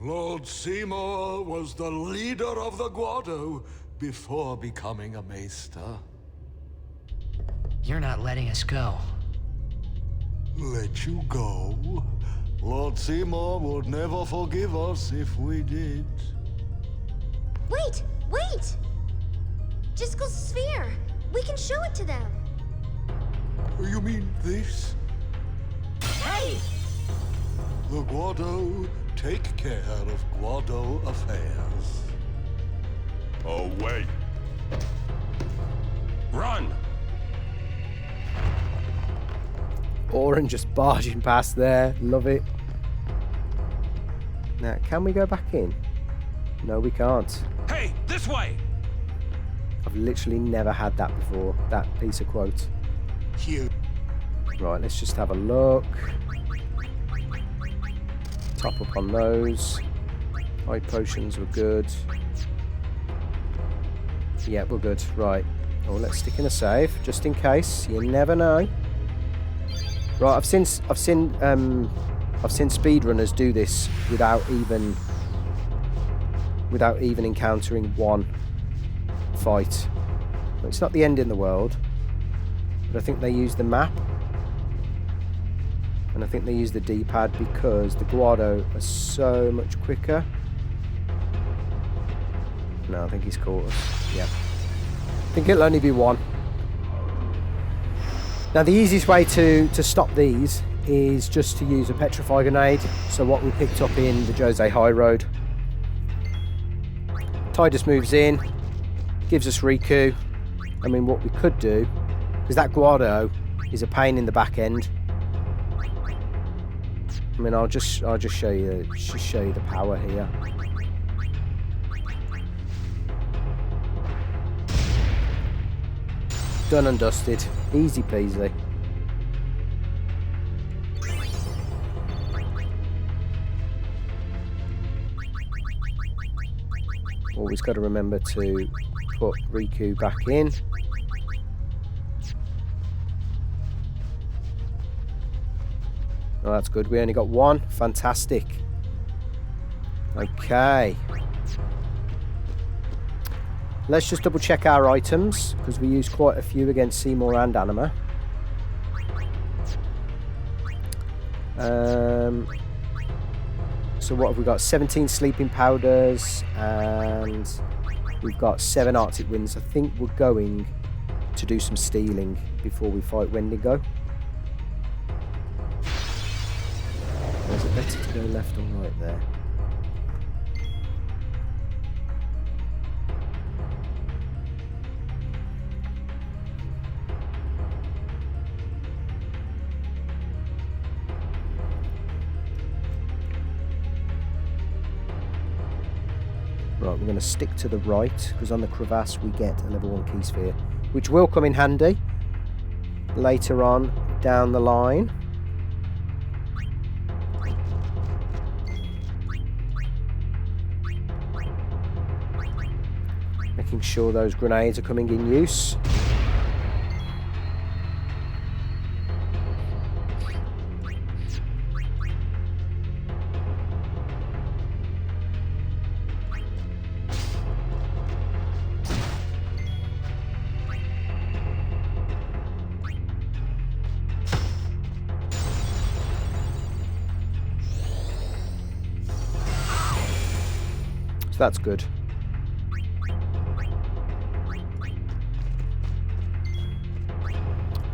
Lord Seymour was the leader of the Guado before becoming a maester. You're not letting us go. Let you go? Lord Seymour would never forgive us if we did. Wait! Wait! Jiskel's sphere! We can show it to them! You mean this? Hey! The Guado take care of Guado affairs. Oh, wait. Run! Auron just barging past there. Love it. Now, can we go back in? No, we can't. Hey, this way! I've literally never had that before, that piece of quote. Here. Right, let's just have a look. Top up on those. High potions were good. Yeah, we're good. Right. Oh, let's stick in a save, just in case. You never know. Right, I've seen speedrunners do this without even encountering one fight. It's not the end in the world, but I think they use the map, and I think they use the D-pad because the Guado are so much quicker. No, I think he's caught us. Yeah. I think it'll only be one. Now, the easiest way to stop these is just to use a Petrify Grenade. So what we picked up in the Jose High Road. Tidus moves in, gives us Rikku. I mean, what we could do, because that Guado is a pain in the back end. I mean, I'll just show you the power here. Done and dusted, easy peasy. Always got to remember to put Rikku back in. Oh, that's good. We only got one. Fantastic. Okay. Let's just double check our items, because we used quite a few against Seymour and Anima. So what have we got? 17 sleeping powders, and we've got 7 Arctic winds. I think we're going to do some stealing before we fight Wendigo. Or is it better to go left or right there? Right, we're going to stick to the right, because on the Crevasse we get a level 1 key sphere, which will come in handy later on down the line. Making sure those grenades are coming in use. That's good.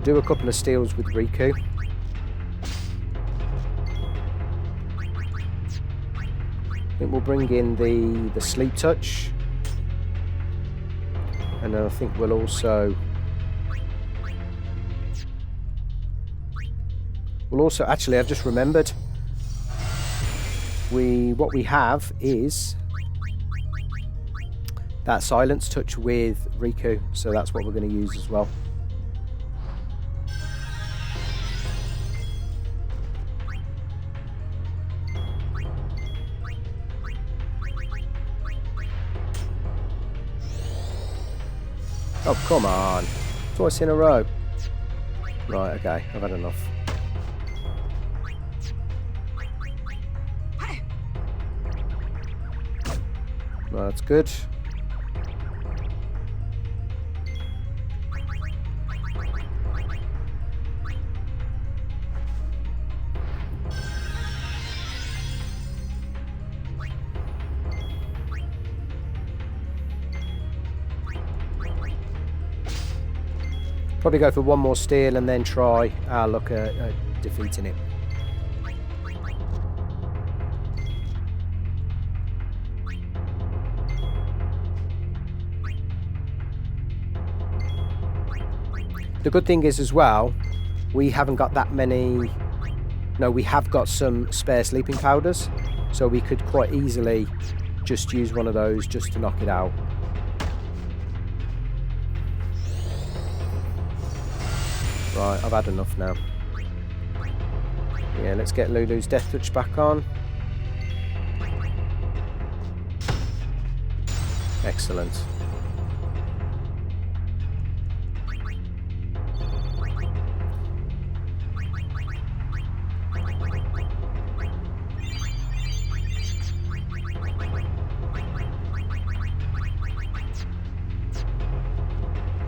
Do a couple of steals with Rikku. I think we'll bring in the sleep touch. And then I think we'll also... actually, I've just remembered. What we have is that silence touch with Rikku, so that's what we're going to use as well. Oh, come on. Twice in a row. Right, okay, I've had enough. Well, that's good. Probably go for one more steal and then try our luck at defeating it. The good thing is as well, we haven't got that many... No, we have got some spare sleeping powders, so we could quite easily just use one of those just to knock it out. Right, I've had enough now. Yeah, let's get Lulu's Death Touch back on. Excellent.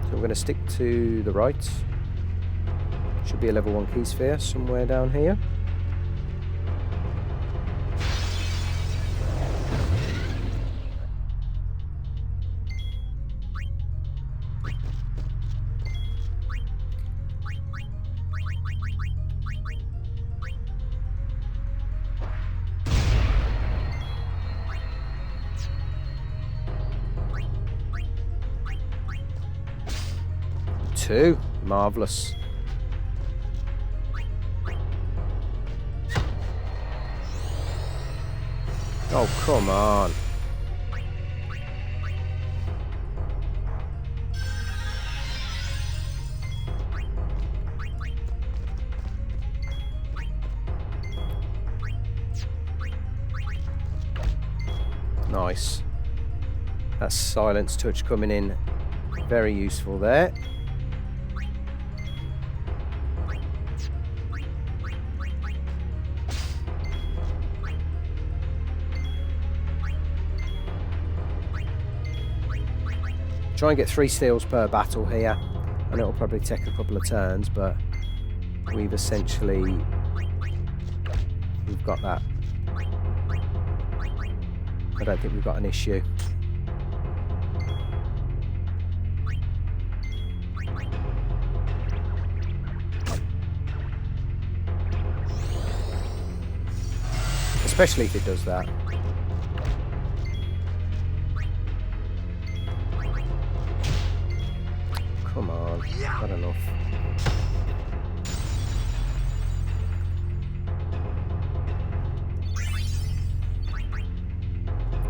So I'm going to stick to the right. Should be a level 1 key sphere somewhere down here. Two. Marvellous. Oh, come on. Nice. That silence touch coming in very useful there. Try and get 3 steals per battle here, and it'll probably take a couple of turns, but we've got that. I don't think we've got an issue. Especially if it does that. Come on, not enough.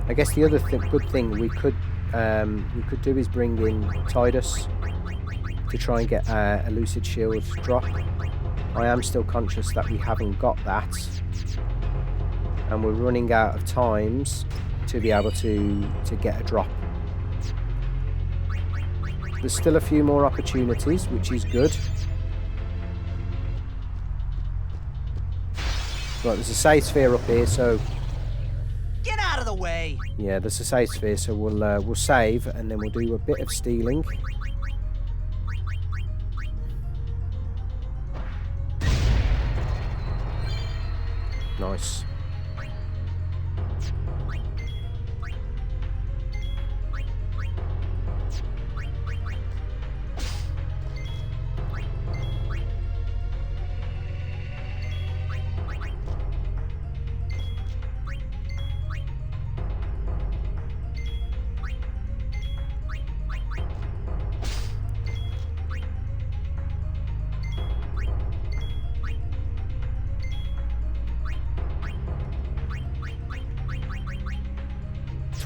I guess the other good thing we could do is bring in Tidus to try and get a Lucid Shield drop. I am still conscious that we haven't got that, and we're running out of times to be able to get a drop. There's still a few more opportunities, which is good. Right, there's a save sphere up here, so... Get out of the way! Yeah, there's a save sphere, so we'll save, and then we'll do a bit of stealing. Nice.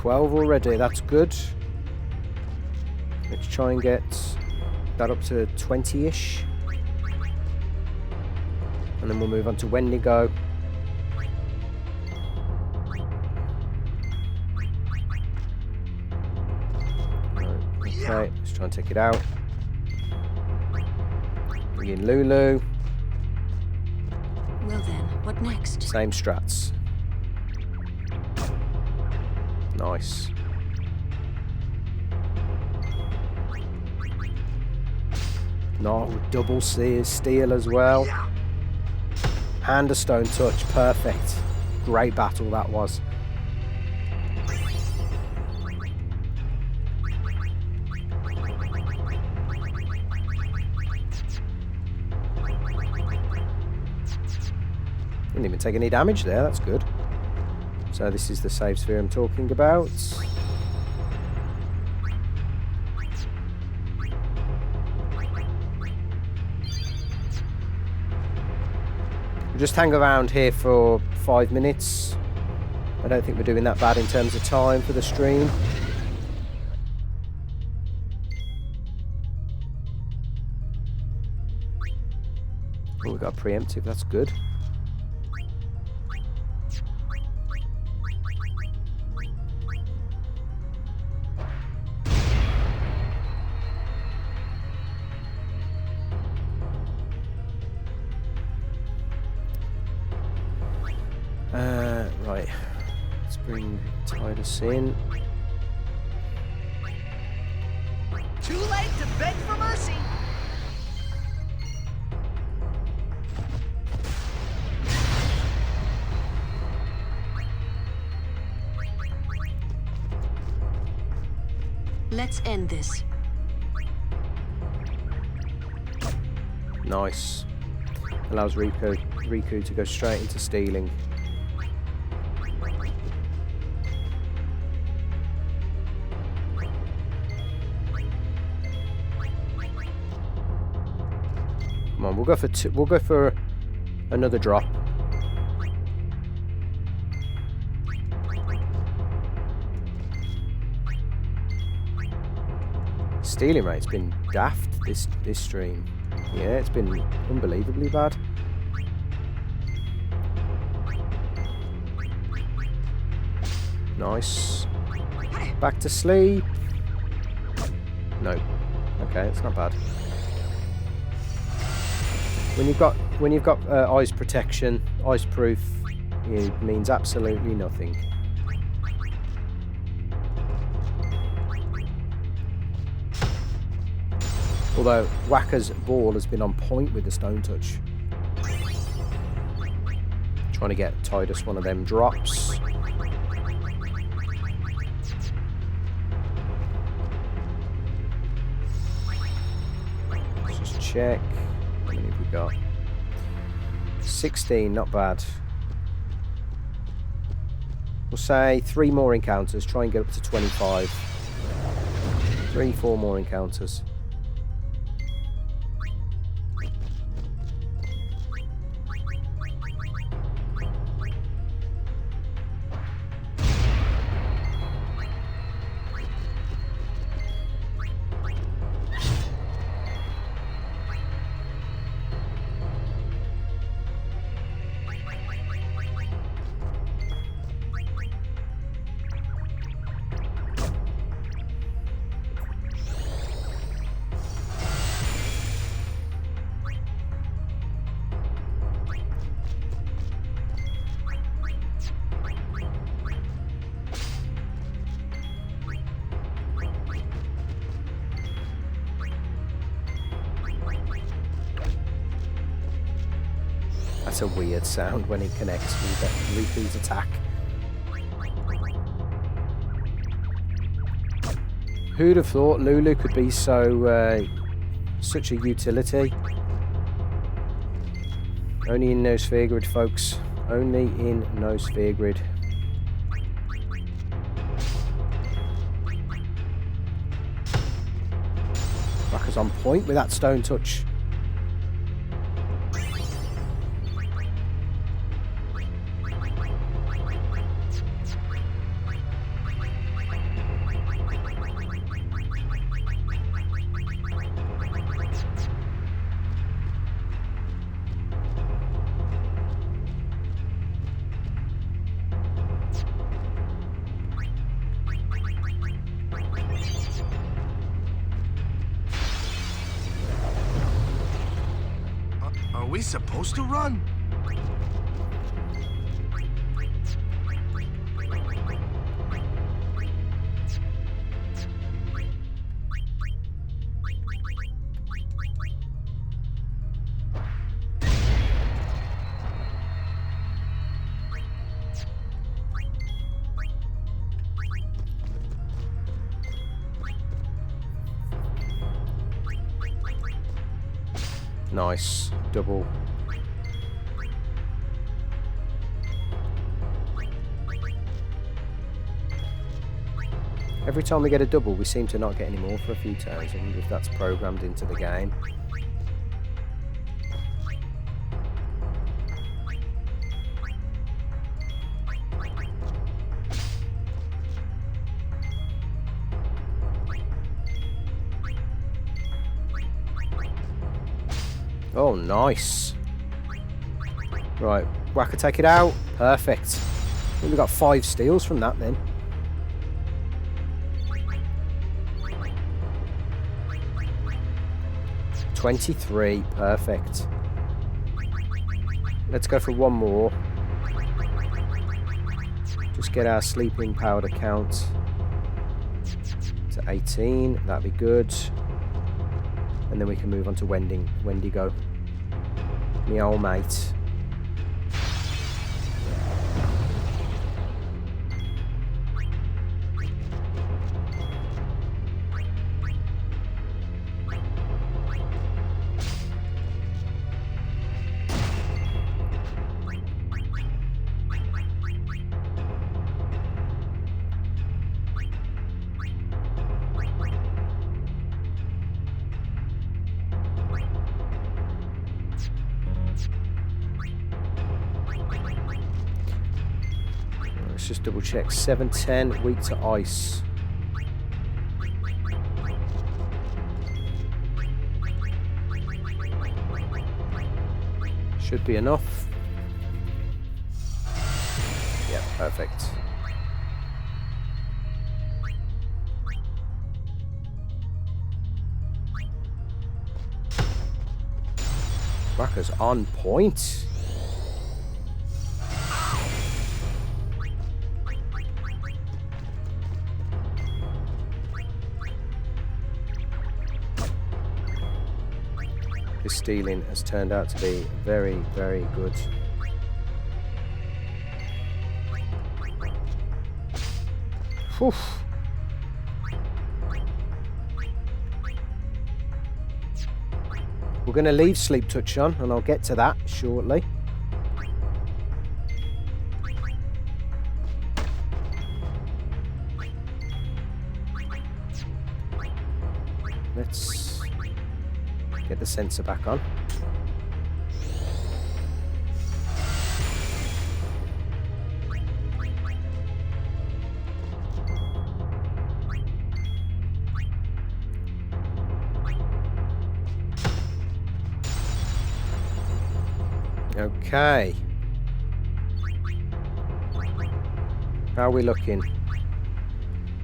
12 already, that's good. Let's try and get that up to 20-ish. And then we'll move on to Wendigo. Okay, let's try and take it out. Bring in Lulu. Well then, what next? Same strats. Nice. No, double steal as well. And a stone touch. Perfect. Great battle that was. Didn't even take any damage there, that's good. So this is the save sphere I'm talking about. We'll just hang around here for 5 minutes. I don't think we're doing that bad in terms of time for the stream. Oh, we got a preemptive, that's good. Right, let's bring Titus in. Too late to beg for mercy. Let's end this. Nice. Allows Rikku to go straight into stealing. Come on, we'll go for another drop. Stealing rate's been daft this stream. Yeah, it's been unbelievably bad. Nice. Back to sleep. No. Okay, it's not bad. When you've got ice protection, ice proof, it means absolutely nothing. Although Wakka's ball has been on point with the stone touch. Trying to get Titus one of them drops. Let's just check. How many have we got? 16, not bad. We'll say 3 more encounters, try and get up to 25. 3-4 more encounters. That's a weird sound when it connects with Riku's attack. Who'd have thought Lulu could be so such a utility? Only in no sphere grid, folks. Only in no sphere grid. Wakka's on point with that stone touch. we supposed to run? Nice. Double. Every time we get a double, we seem to not get any more for a few turns. I wonder if that's programmed into the game. Oh, nice. Right, Wakka, take it out. Perfect. I think we got 5 steals from that then. $23, perfect. Let's go for one more. Just get our sleeping powder count to 18, that'd be good. And then we can move on to Wendigo. Me old mate. Let's just double check. 710, weak to ice. Should be enough. Yeah, perfect. Wakka's on point. This stealing has turned out to be very, very good. Whew. We're going to leave Sleep Touch on, and I'll get to that shortly. Let's get the sensor back on. Okay. How are we looking?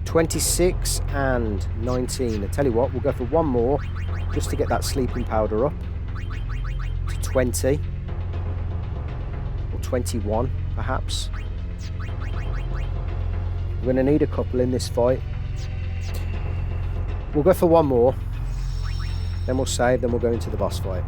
26 and 19. I tell you what, we'll go for one more just to get that sleeping powder up to 20 or 21 perhaps. We're going to need a couple in this fight. We'll go for one more, then we'll save, then we'll go into the boss fight.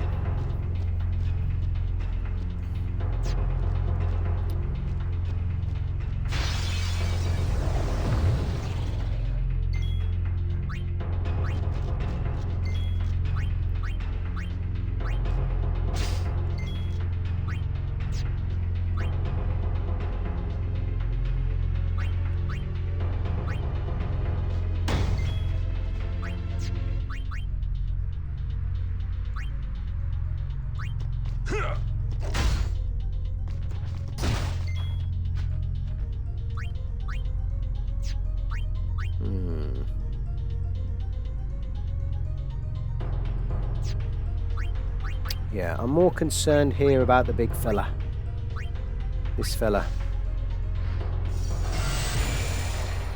Yeah, I'm more concerned here about the big fella. This fella.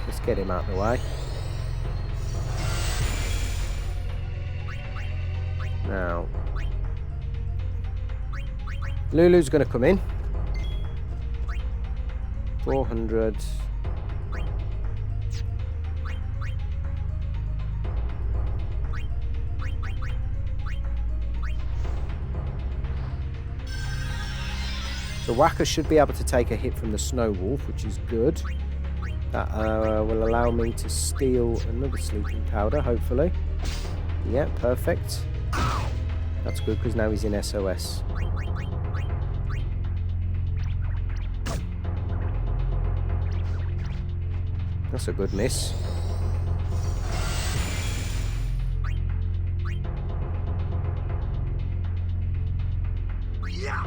Let's get him out of the way. Now, Lulu's going to come in. 400. So Wakka should be able to take a hit from the Snow Wolf, which is good. That will allow me to steal another sleeping powder, hopefully. Yeah, perfect. That's good because now he's in SOS. That's a good miss. Yeah.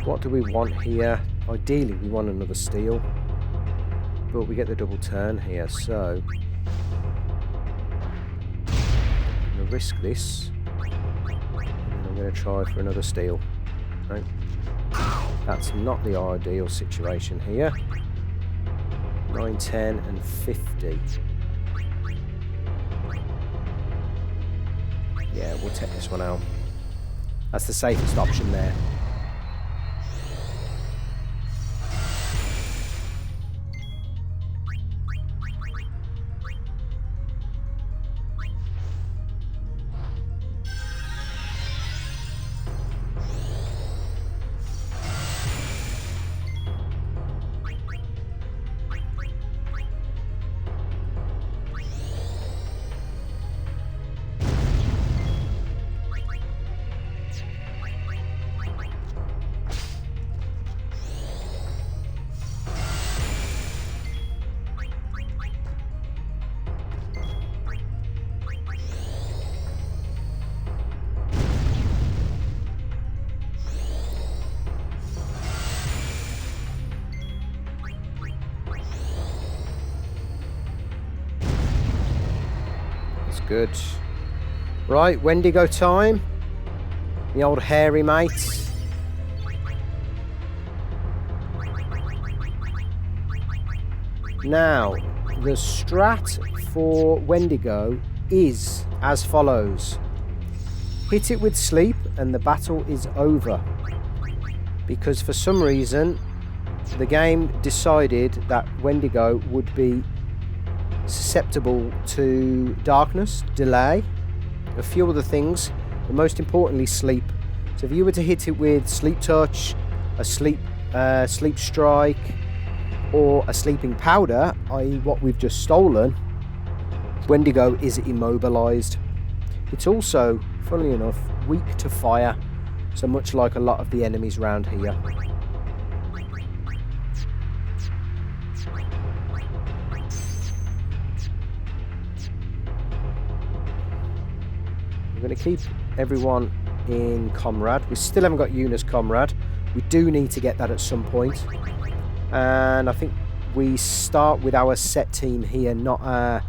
What do we want here? Ideally, we want another steal, but we get the double turn here, so I'm going to risk this, and I'm going to try for another steal. Right. That's not the ideal situation here. 9, 10, and 50. Yeah, we'll take this one out. That's the safest option there. Good. Right, Wendigo time. The old hairy mate. Now, the strat for Wendigo is as follows. Hit it with sleep and the battle is over. Because for some reason, the game decided that Wendigo would be susceptible to darkness, delay, a few other things, but most importantly sleep. So if you were to hit it with sleep touch, a sleep strike, or a sleeping powder, i.e. what we've just stolen, Wendigo is immobilized. It's also, funnily enough, weak to fire, so much like a lot of the enemies around here. We're going to keep everyone in Comrade. We still haven't got Yuna's Comrade. We do need to get that at some point. And I think we start with our set team here, not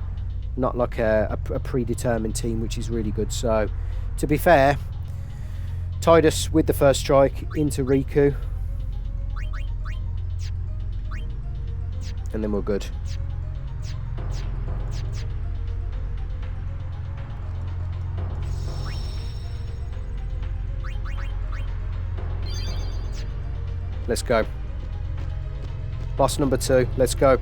like a predetermined team, which is really good. So, to be fair, tied us with the first strike into Rikku. And then we're good. Let's go. Boss number 2. Let's go.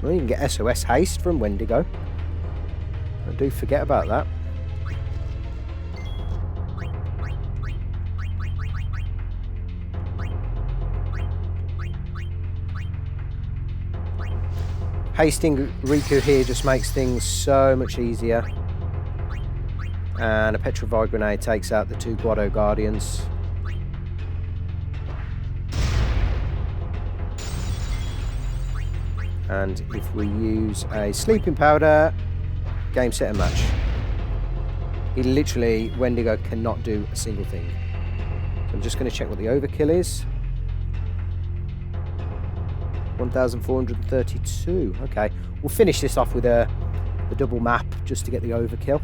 Well, you can get SOS haste from Wendigo. I do forget about that. Hasting Rikku here just makes things so much easier. And a Petrified Grenade takes out the 2 Guado Guardians. And if we use a Sleeping Powder, game, set and match. He literally, Wendigo cannot do a single thing. So I'm just going to check what the overkill is. 1,432. Okay, we'll finish this off with the double map just to get the overkill.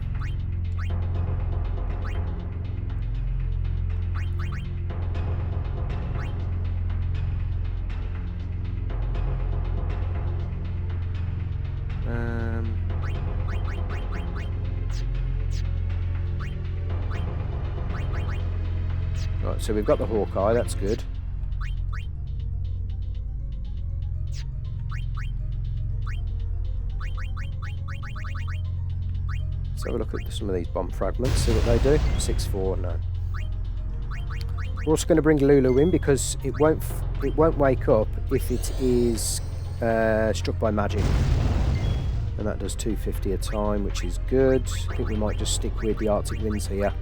Right, so we've got the Hawkeye, that's good. Let's have a look at some of these bomb fragments, see what they do. 6-4, no. We're also going to bring Lulu in because it won't wake up if it is struck by magic. And that does 250 a time, which is good. I think we might just stick with the Arctic Winds here.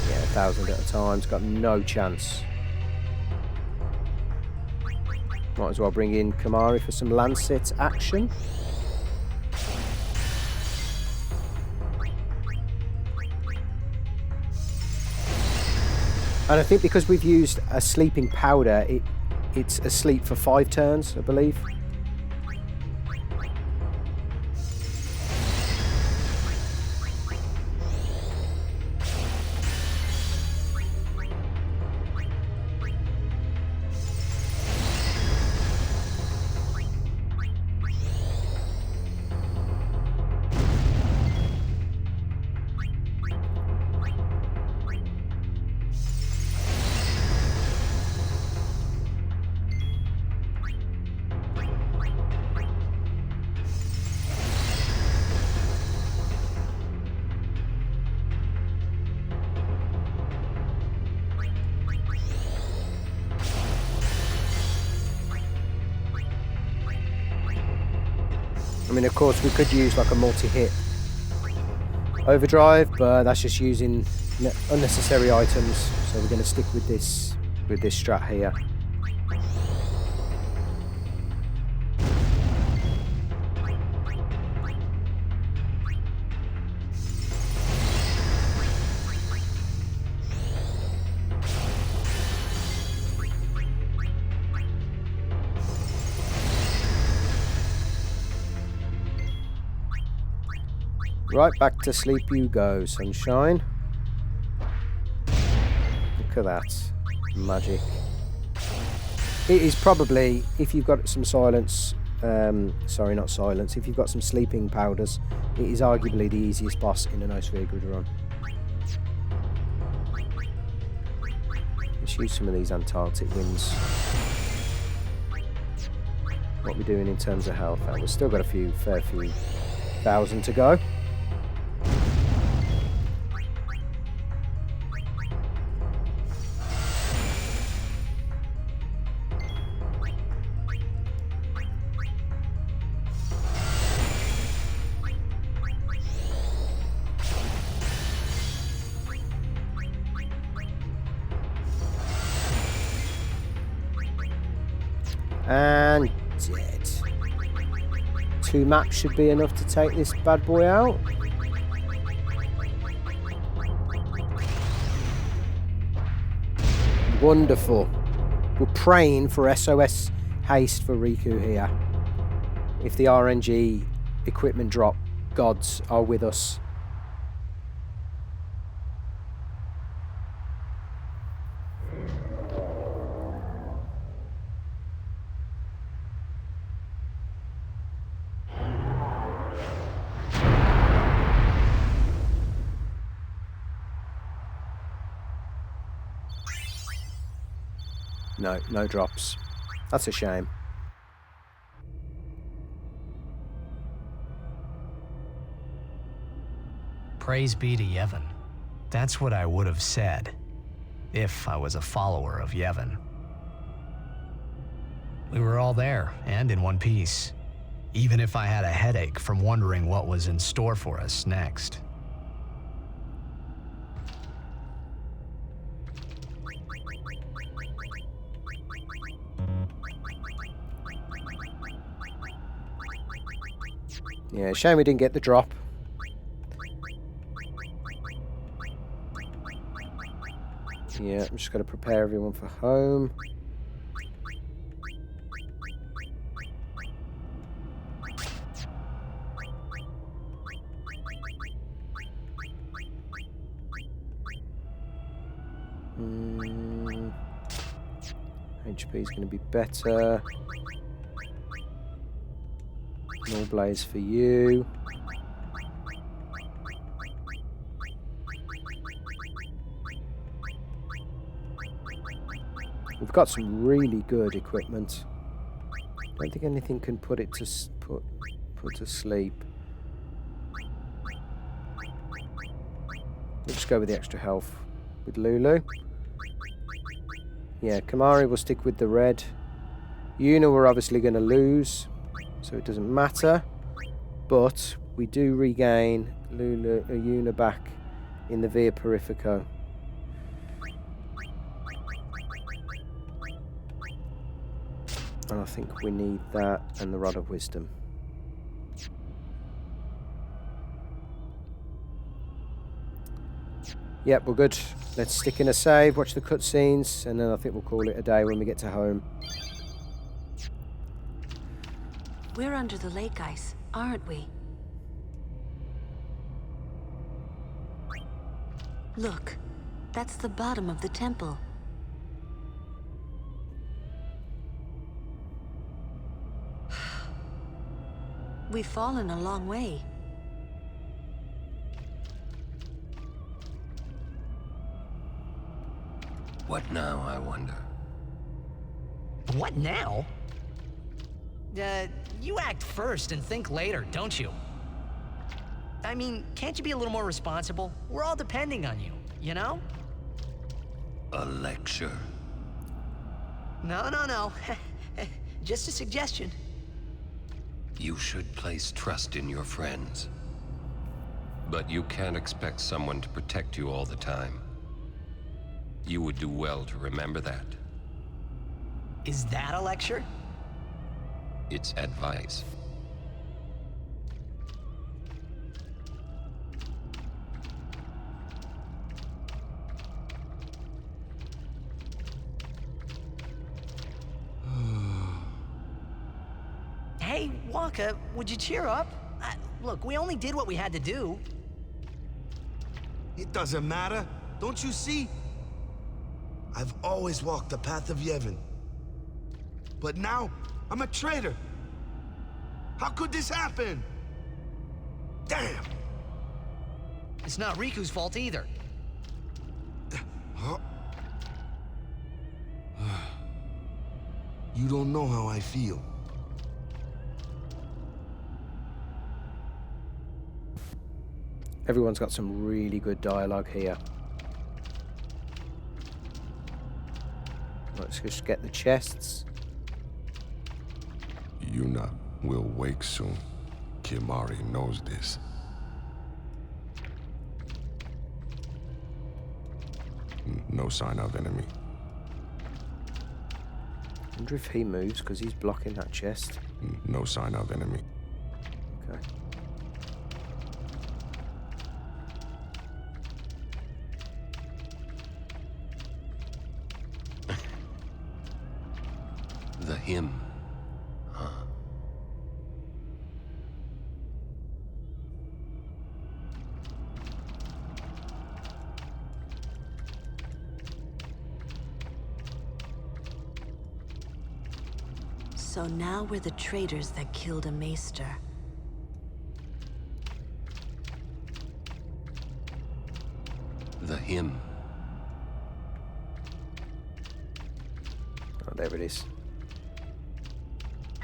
Yeah, 1,000 at a time. It's got no chance. Might as well bring in Kamari for some Lancet action. And I think because we've used a Sleeping Powder, it's asleep for 5 turns, I believe. I mean, of course, we could use like a multi-hit overdrive, but that's just using unnecessary items. So we're going to stick with this strat here. Right, back to sleep you go, sunshine. Look at that. Magic. It is probably, if you've got some silence, sorry, not silence, if you've got some sleeping powders, it is arguably the easiest boss in a No Sphere Grid run. Let's use some of these Antarctic Winds. What are we doing in terms of health? We've still got a fair few thousand to go. And dead. 2 maps should be enough to take this bad boy out. Wonderful. We're praying for SOS haste for Rikku here. If the RNG equipment drop gods are with us. No drops. That's a shame. Praise be to Yevon. That's what I would have said, if I was a follower of Yevon. We were all there, and in one piece. even if I had a headache from wondering what was in store for us next. Yeah, shame we didn't get the drop. Yeah, I'm just going to prepare everyone for home. HP is going to be better. Nulblaze for you. We've got some really good equipment. Don't think anything can put it to put to sleep. We'll just go with the extra health with Lulu. Yeah, Kamari will stick with the red. Yuna we're obviously going to lose, so it doesn't matter. But we do regain Yuna back in the Via Purifico. And I think we need that and the Rod of Wisdom. Yep, we're good. Let's stick in a save, watch the cutscenes, and then I think we'll call it a day when we get to home. We're under the lake ice, aren't we? Look, that's the bottom of the temple. We've fallen a long way. What now, I wonder? What now? You act first and think later, don't you? I mean, can't you be a little more responsible? We're all depending on you, you know? A lecture? No. Just a suggestion. You should place trust in your friends. But you can't expect someone to protect you all the time. You would do well to remember that. Is that a lecture? It's advice. Hey, Wakka, would you cheer up? Look, we only did what we had to do. It doesn't matter. Don't you see? I've always walked the path of Yevon. But now, I'm a traitor. How could this happen? Damn! It's not Rikku's fault either. Huh? You don't know how I feel. Everyone's got some really good dialogue here. Let's just get the chests. Yuna will wake soon. Kimari knows this. No sign of enemy. I wonder if he moves because he's blocking that chest. No sign of enemy. Okay. The hymn, huh? So now we're the traitors that killed a maester. The hymn. Oh, there it is.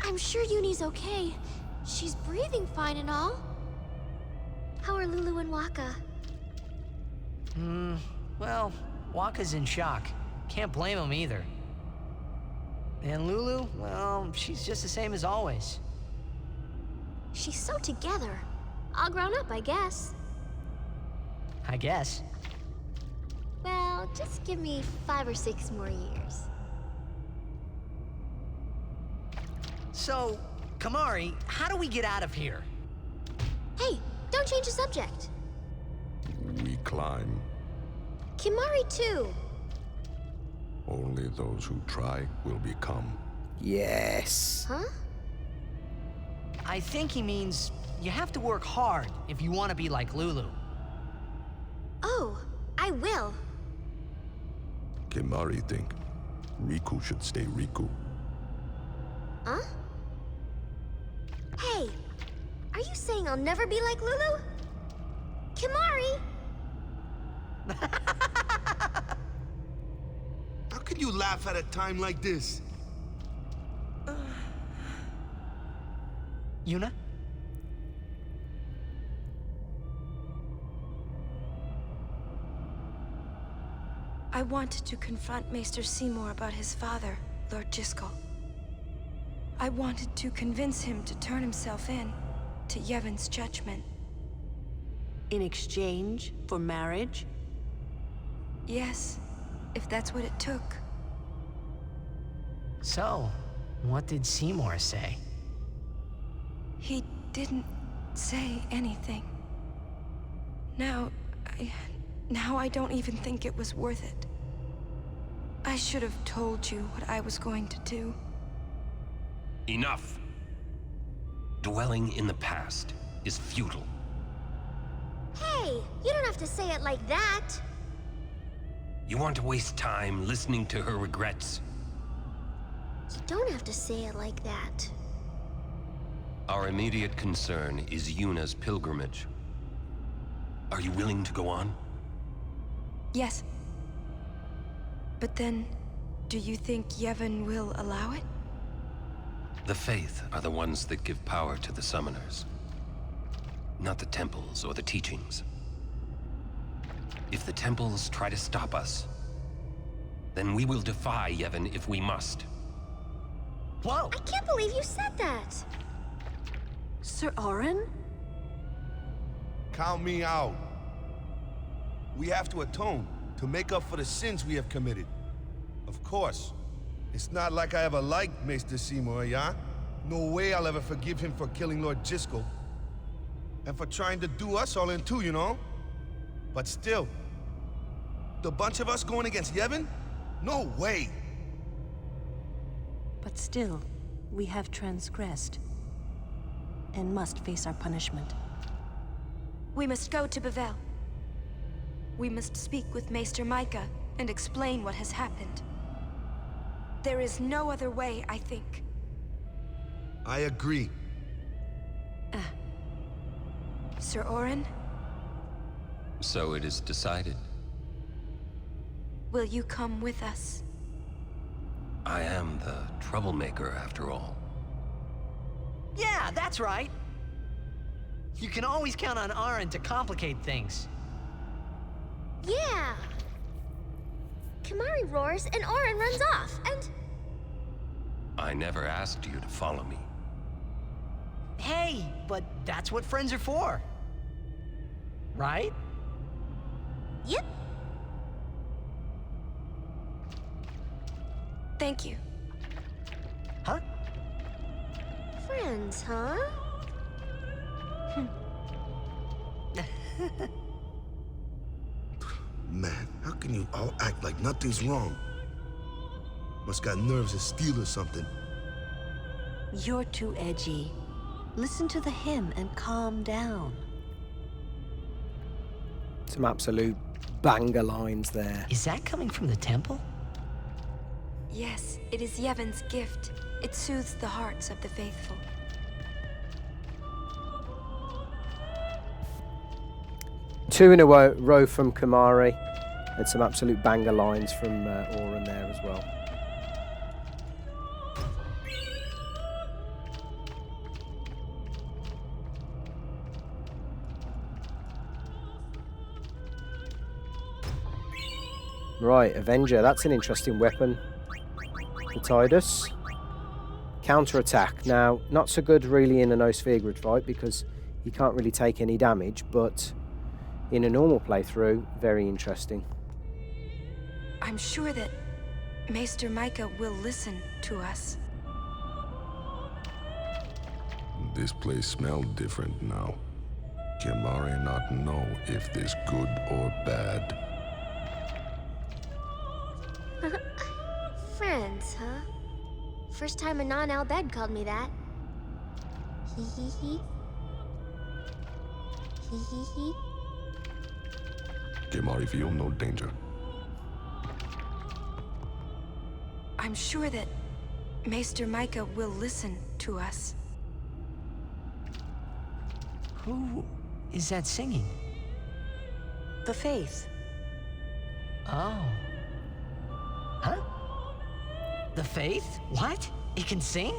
I'm sure Uni's okay. She's breathing fine and all. How are Lulu and Wakka? Well, Wakka's in shock. Can't blame him either. And Lulu, well, she's just the same as always. She's so together. All grown up, I guess. I guess. Well, just give me 5 or 6 more years. So, Kimahri, how do we get out of here? Hey, don't change the subject. We climb. Kimahri too. Only those who try will become. Yes. Huh? I think he means you have to work hard if you want to be like Lulu. Oh, I will. Kimahri think Rikku should stay Rikku. Huh? Hey, are you saying I'll never be like Lulu? Kimahri! How can you laugh at a time like this? Yuna? I wanted to confront Maester Seymour about his father, Lord Jyscal. I wanted to convince him to turn himself in to Yevon's judgment. In exchange for marriage? Yes, if that's what it took. So, what did Seymour say? He didn't say anything. Now I don't even think it was worth it. I should have told you what I was going to do. Enough! Dwelling in the past is futile. Hey, you don't have to say it like that. You want to waste time listening to her regrets? You don't have to say it like that. Our immediate concern is Yuna's pilgrimage. Are you willing to go on? Yes. But then, do you think Yevon will allow it? The Faith are the ones that give power to the summoners. Not the temples or the teachings. If the temples try to stop us, then we will defy Yevon if we must. Whoa! I can't believe you said that! Sir Auron? Count me out. We have to atone to make up for the sins we have committed. Of course. It's not like I ever liked Maester Seymour, yeah? No way I'll ever forgive him for killing Lord Jyscal. And for trying to do us all in two, you know? But still, the bunch of us going against Yevon? No way! But still, we have transgressed. And must face our punishment. We must go to Bevel. We must speak with Maester Micah and explain what has happened. There is no other way, I think. I agree. Sir Auron, So it is decided. will you come with us? I am the troublemaker after all. Yeah, that's right. You can always count on Auron to complicate things. Yeah! Kimahri roars and Auron runs off, and... I never asked you to follow me. Hey, but that's what friends are for. Right? Yep. Thank you. Huh? Friends, huh? Man, how can you all act like nothing's wrong? Must got nerves of steel or something. You're too edgy. Listen to the hymn and calm down. Some absolute banger lines there. Is that coming from the temple? Yes, it is Yevon's gift. It soothes the hearts of the faithful. Two in a row from Kimahri, and some absolute banger lines from Auron there as well. Right, Avenger, that's an interesting weapon for Tidus. Counter-attack. Now, not so good really in a no sphere grid fight because you can't really take any damage, but in a normal playthrough, very interesting. I'm sure that Maester Micah will listen to us. This place smells different now. Can Mari not know if this good or bad? Friends, huh? First time a non-Albed called me that. Hee hee hee. Hee hee hee. Can Mari feel no danger? I'm sure that Maester Micah will listen to us. Who is that singing? The Faith. Oh. Huh? The Faith? What? It can sing?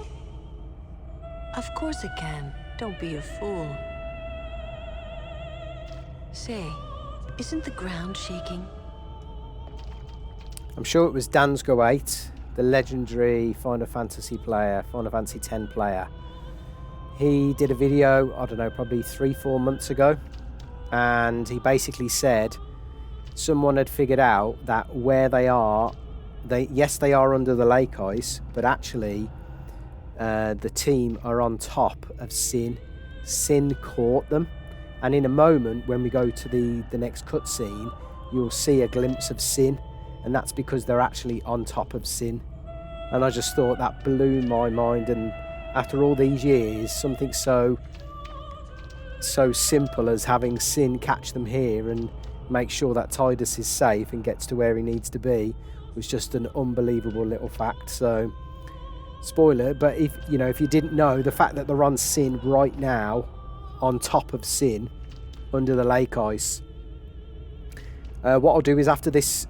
Of course it can. Don't be a fool. Say, isn't the ground shaking? I'm sure it was Dansgo 8, the legendary Final Fantasy player, Final Fantasy X player. He did a video, I don't know, probably 3-4 months ago, and he basically said someone had figured out that where they are, yes, they are under the lake ice, but actually the team are on top of Sin. Sin caught them, and in a moment when we go to the next cutscene, you'll see a glimpse of Sin, and that's because they're actually on top of Sin. And I just thought that blew my mind, and after all these years, something so simple as having Sin catch them here and make sure that Tidus is safe and gets to where he needs to be was just an unbelievable little fact. So, spoiler, but if you didn't know, the fact that they're on Sin right now, on top of Sin, under the lake ice. What I'll do is after this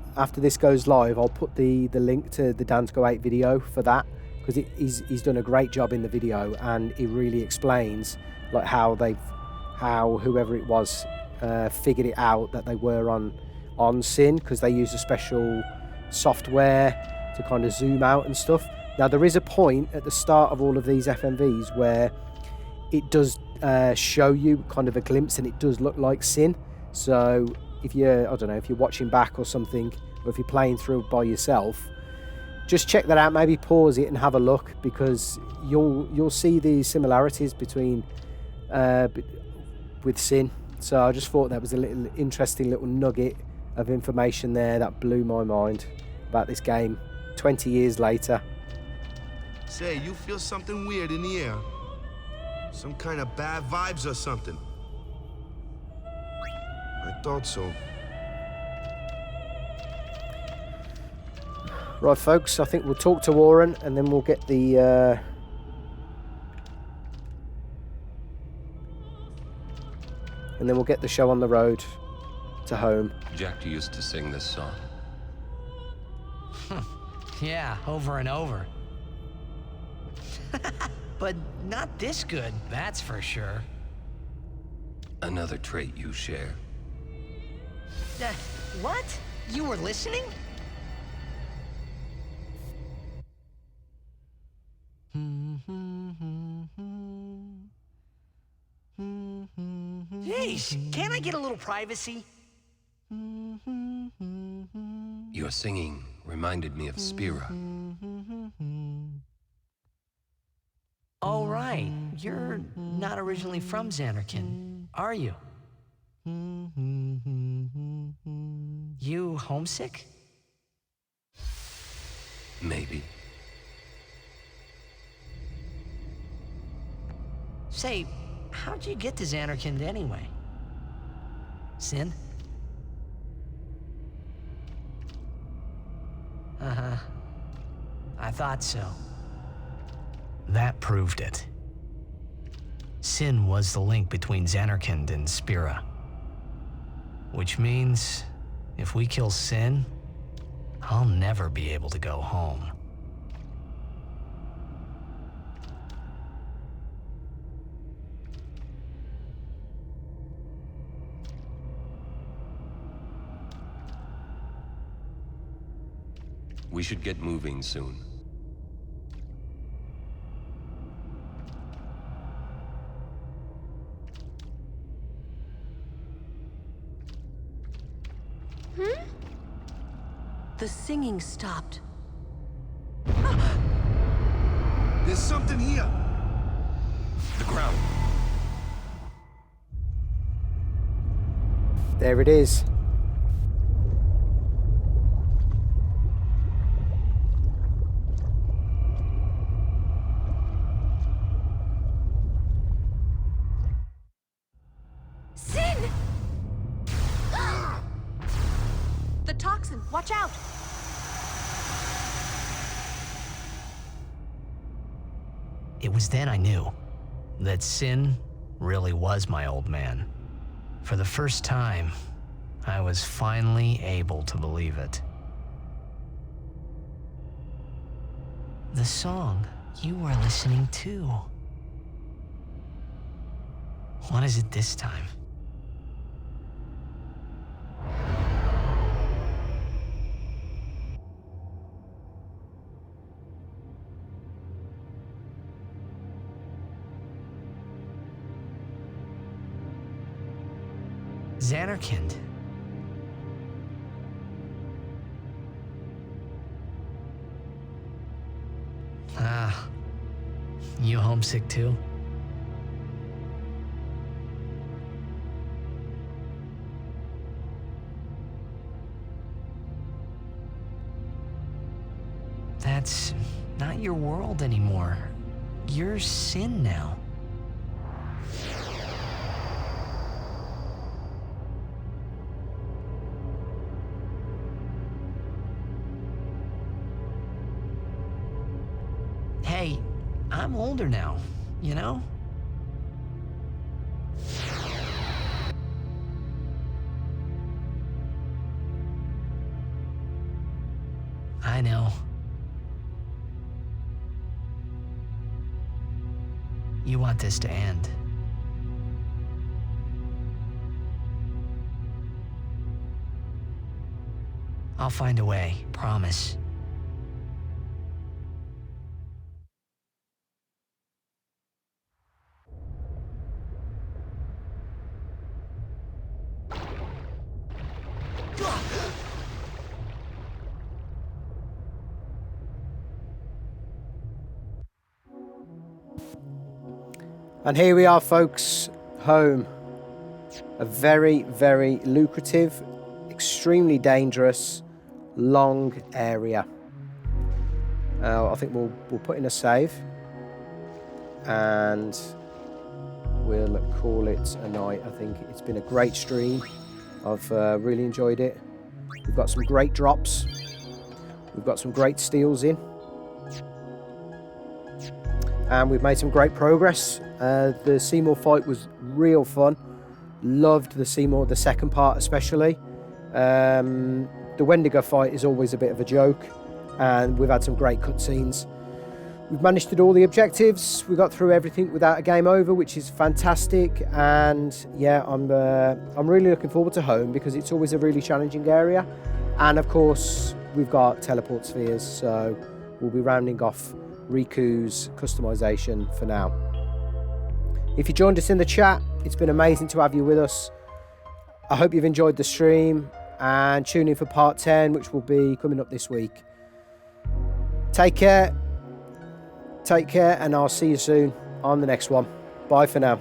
goes live, I'll put the link to the Dansgo 8 video for that, because he's done a great job in the video, and he really explains like how whoever it was figured it out that they were on Sin, because they use a special software to kind of zoom out and stuff. Now there is a point at the start of all of these FMVs where it does show you kind of a glimpse, and it does look like Sin. So if you're watching back or something, or if you're playing through by yourself, just check that out. Maybe pause it and have a look, because you'll see the similarities between with Sin. So I just thought that was a little interesting little nugget of information there that blew my mind about this game 20 years later. Say, you feel something weird in the air? Some kind of bad vibes or something? I thought so. Right, folks, I think we'll talk to Auron, and then we'll get the show on the road to home. Jack used to sing this song. Yeah, over and over. But not this good, that's for sure. Another trait you share. What? You were listening? Jeez, can't I get a little privacy? Your singing reminded me of Spira. Oh, right. You're not originally from Zanarkand, are you? You homesick? Maybe. Say, how'd you get to Zanarkand anyway? Sin? Uh-huh. I thought so. That proved it. Sin was the link between Zanarkand and Spira. Which means, if we kill Sin, I'll never be able to go home. We should get moving soon. singing stopped. There's something here. The ground. There it is. Sin! The toxin, watch out! It was then I knew that Sin really was my old man. For the first time, I was finally able to believe it. The song you were listening to. What is it this time? Zanarkand. Ah, you homesick too? That's not your world anymore. You're Sin now. Hey, I'm older now, you know? I know. You want this to end. I'll find a way, promise. And here we are, folks, home. A very, very lucrative, extremely dangerous, long area. I think we'll put in a save and we'll call it a night. I think it's been a great stream. I've really enjoyed it. We've got some great drops. We've got some great steals in. And we've made some great progress. The Seymour fight was real fun. Loved the Seymour, the second part especially. The Wendigo fight is always a bit of a joke, and we've had some great cutscenes. We've managed to do all the objectives. We got through everything without a game over, which is fantastic. And yeah, I'm really looking forward to home because it's always a really challenging area. And of course, we've got teleport spheres, so we'll be rounding off Rikku's customization for now. If you joined us in the chat, it's been amazing to have you with us. I hope you've enjoyed the stream, and tune in for part 10, which will be coming up this week. Take care, and I'll see you soon on the next one. Bye for now.